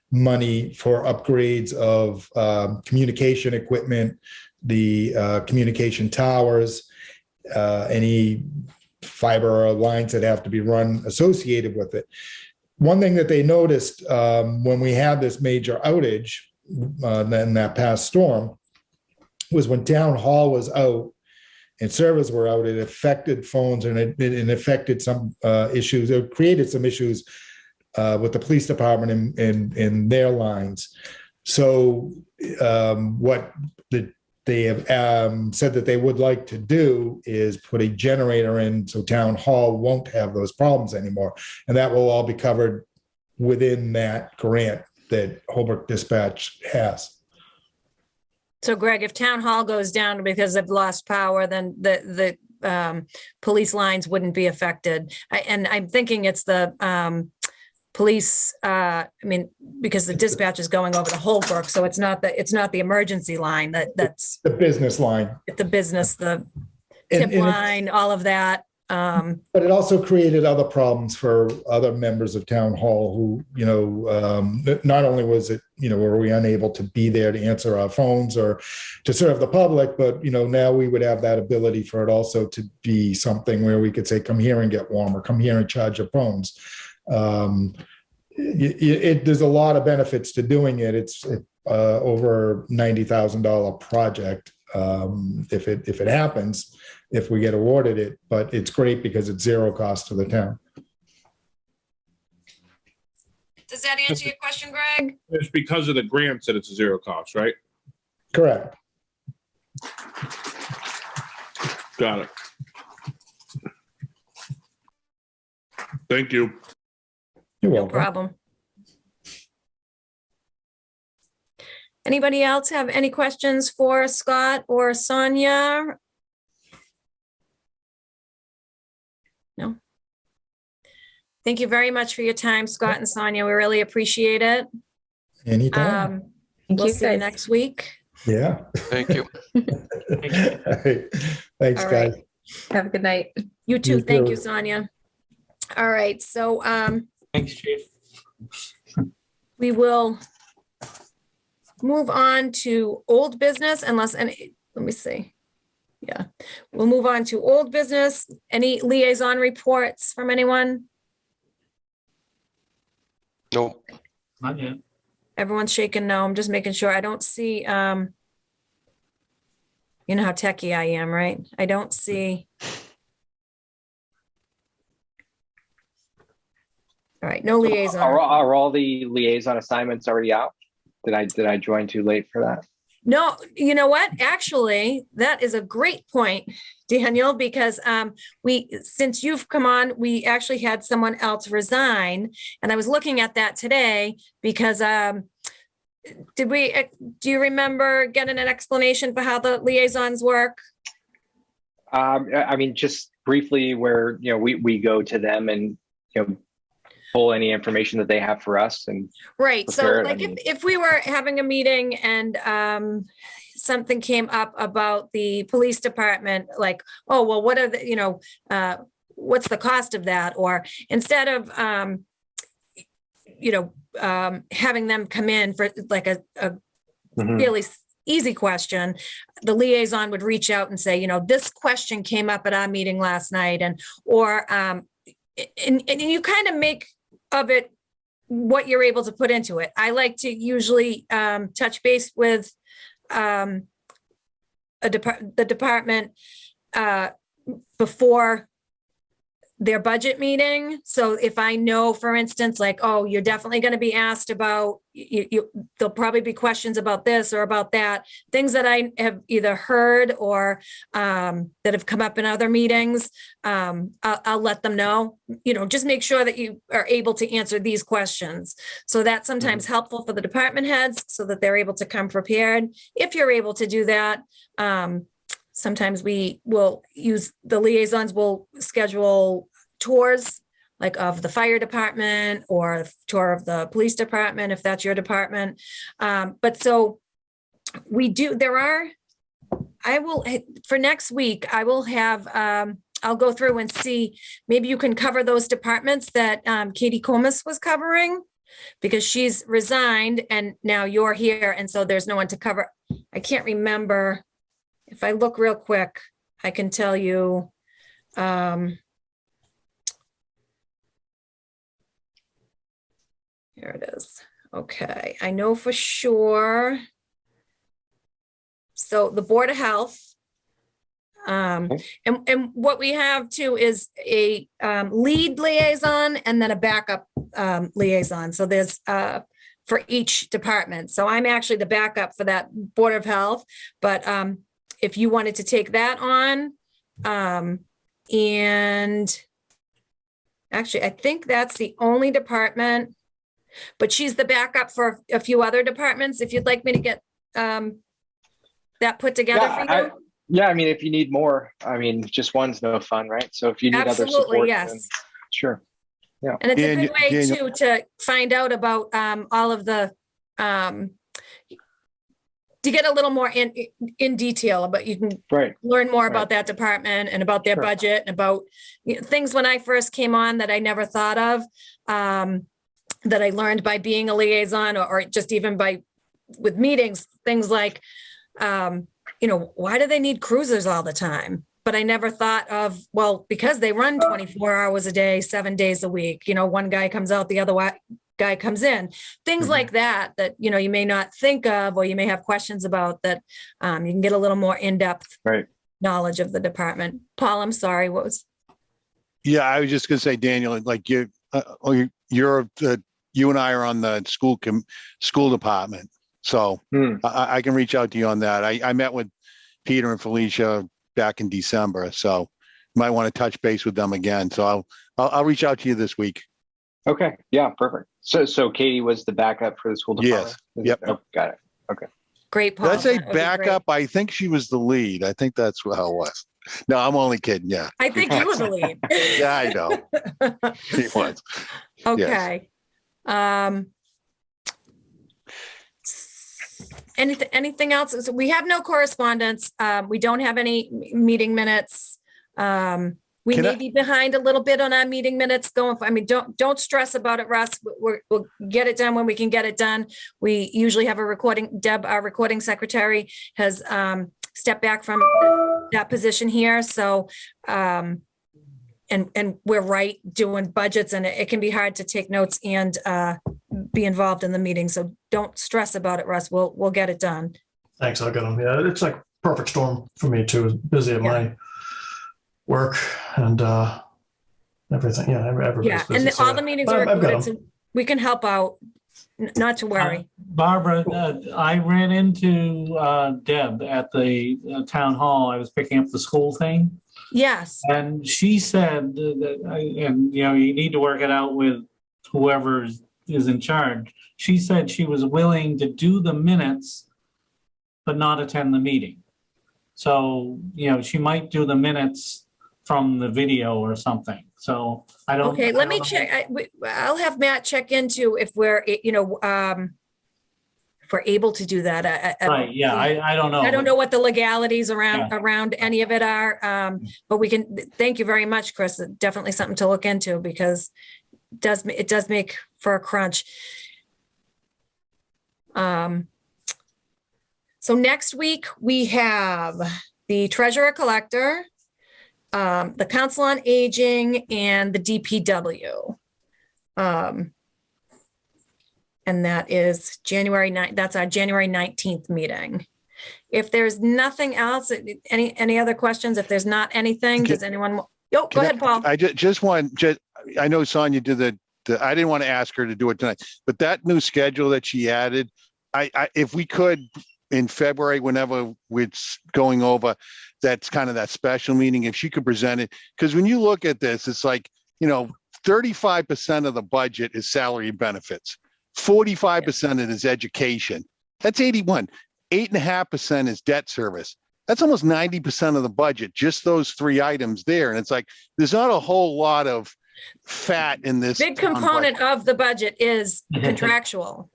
money for upgrades of communication equipment, the communication towers, any fiber lines that have to be run associated with it. One thing that they noticed when we had this major outage, in that past storm, was when Town Hall was out and servers were out, it affected phones, and it affected some issues. It created some issues with the police department in their lines. So what they have said that they would like to do is put a generator in so Town Hall won't have those problems anymore. And that will all be covered within that grant that Holbrook Dispatch has. So Greg, if Town Hall goes down because they've lost power, then the police lines wouldn't be affected. And I'm thinking it's the police, because the dispatch is going over to Holbrook, so it's not the emergency line that's the business line. the business, the tip line, all of that. But it also created other problems for other members of Town Hall who, not only was it, were we unable to be there to answer our phones or to serve the public, but, now we would have that ability for it also to be something where we could say, come here and get warm, or come here and charge your phones. There's a lot of benefits to doing it. It's over $90,000 project if it happens, if we get awarded it, but it's great because it's zero cost to the town. Does that answer your question, Greg? It's because of the grants that it's a zero cost, right? Correct. Got it. Thank you. You're No welcome. problem. Anybody else have any questions for Scott or Sonia? No. Thank you very much for your time, Scott and Sonia. We really appreciate it. Anytime. We'll see you next week. Yeah. Thank you. All right. Thanks, All right. guys. Have a good night. You too. You Thank too. you, Sonia. All right, so Thanks, Chief. we will move on to old business unless any, let me see. Yeah, we'll move on to old business. Any liaison reports from anyone? Nope. Not yet. Everyone's shaking no. I'm just making sure. I don't see, you know how techie I am, right? I don't see. All All right, no liaison. Are all the liaison assignments already out? Did I join too late for that? No, you know what? Actually, that is a great point, Daniel, because since you've come on, we actually had someone else resign. And I was looking at that today because do you remember getting an explanation for how the liaisons work? I mean, just briefly where, we go to them and, pull any information that they have for us and right. So prepare it. like if we were having a meeting and something came up about the police department, like, oh, well, what are the, what's the cost of that? Or instead of, having them come in for like a really easy question, the liaison would reach out and say, this question came up at our meeting last night, and you kind of make of it what you're able to put into it. I like to usually touch base with the department before their budget meeting. So if I know, for instance, like, oh, you're definitely going to be asked about, there'll probably be questions about this or about that, things that I have either heard or that have come up in other meetings, I'll let them know, just make sure that you are able to answer these questions. So that's sometimes helpful for the department heads so that they're able to come prepared. If you're able to do that, sometimes we will use the liaisons, will schedule tours like of the fire department or a tour of the police department, if that's your department. But so we do, for next week, I will have, I'll go through and see, maybe you can cover those departments that Katie Comas was covering, because she's resigned and now you're here. And so there's no one to cover. I can't remember. If I look real quick, I can tell you. Here it is. Okay, I know for sure. So the Board of Health. And what we have too is a lead liaison and then a backup liaison. So there's for each department. So I'm actually the backup for that Board of Health, but if you wanted to take that on, and actually, I think that's the only department, but she's the backup for a few other departments. If you'd like me to get that put together for you. Yeah, I mean, if you need more, I mean, just one's no fun, right? So if you need other support, yes. then sure. Yeah. And it's a good way too to find out about all of the to get a little more in detail, but you can learn more about that department and about their budget and about things when I first came on that I never thought of, that I learned by being a liaison or just even with meetings, things like, why do they need cruisers all the time? But I never thought of, well, because they run 24 hours a day, 7 days a week, one guy comes out, the other guy comes in, things like that you may not think of, or you may have questions about that. You can get a little more in-depth knowledge of the department. Paul, I'm sorry, what was? Yeah, I was just gonna say, Daniel, like you and I are on the school department. So I can reach out to you on that. I met with Peter and Felicia back in December, so you might want to touch base with them again. So I'll reach out to you this week. Okay. Yeah. Perfect. So Katie was the backup for the school department? Yes. Yep. Oh, got it. Okay. Great, Paul. Did I say backup? I think she was the lead. I think that's how it was. No, I'm only kidding. Yeah. I think you were the lead. Yeah, I know. She was. Okay. Yes. Anything else? So we have no correspondence. We don't have any meeting minutes. We may be behind a little bit on our meeting minutes going. Don't stress about it, Russ. We'll get it done when we can get it done. We usually have a recording. Deb, our recording secretary, has stepped back from that position here. So, and we're doing budgets, and it can be hard to take notes and be involved in the meeting. So don't stress about it, Russ. We'll get it done. Thanks, I'll get them. Yeah, it's like perfect storm for me too. Busy at my work and everything. Yeah, everybody's Yeah, busy. and so all yeah. the meetings But are I've got recorded, so we can help out, not to worry. Barbara, I ran into Deb at the town hall. I was picking up the school thing. Yes, And she said and you know, you need to work it out with whoever is in charge. She said she was willing to do the minutes, but not attend the meeting. So, you know, she might do the minutes from the video or something. So I don't. okay, let me check. I'll have Matt check into if we're, you know, if we're able to do that. Right, yeah, I don't know. I don't know what the legalities around any of it are, but we can, thank you very much, Chris. Definitely something to look into because it does make for a crunch. So next week we have the treasurer collector, the council on aging, and the DPW. And that is January 9th. That's our January 19th meeting. If there's nothing else, any other questions? If there's not anything, does anyone? Go ahead, Paul. I I know Sonia did I didn't want to ask her to do it tonight, but that new schedule that she added, if we could in February, whenever we're going over, that's kind of that special meeting, if she could present it, because when you look at this, it's like, 35% of the budget is salary and benefits. 45% of it is education. That's 81. 8.5% is debt service. That's almost 90% of the budget, just those three items there. And it's like, there's not a whole lot of fat in this. Big component of the budget is contractual.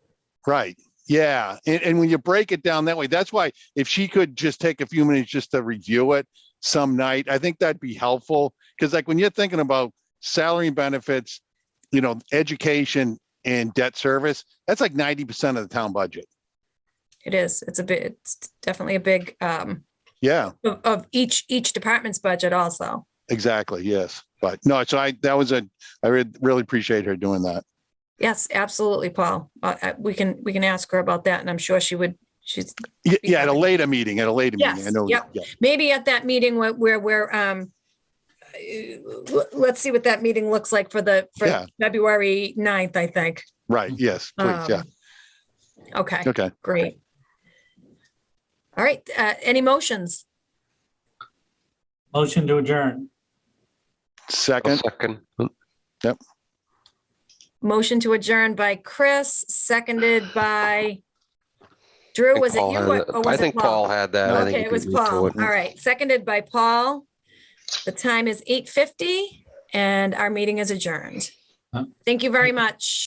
Right. Yeah. And when you break it down that way, that's why if she could just take a few minutes just to review it some night, I think that'd be helpful. Because like when you're thinking about salary and benefits, education and debt service, that's like 90% of the town budget. It is. It's definitely a big of each department's budget also. Exactly. Yes. But no, so I really appreciate her doing that. Yes, absolutely, Paul. We can ask her about that, and I'm sure she's at a later meeting. Yes, I know. Yep. Yeah. Maybe at that meeting where we're let's see what that meeting looks like for February 9th, I think. Right. Yes, please. Yeah. Okay. Okay. Great. All right. Any motions? Motion to adjourn. Second. Yep. Motion to adjourn by Chris, seconded by Drew. Was it you? Or was I it think Paul had that. I think Okay, it was Paul. All right. Seconded by Paul. The time is 8:50 and our meeting is adjourned. Thank you very much.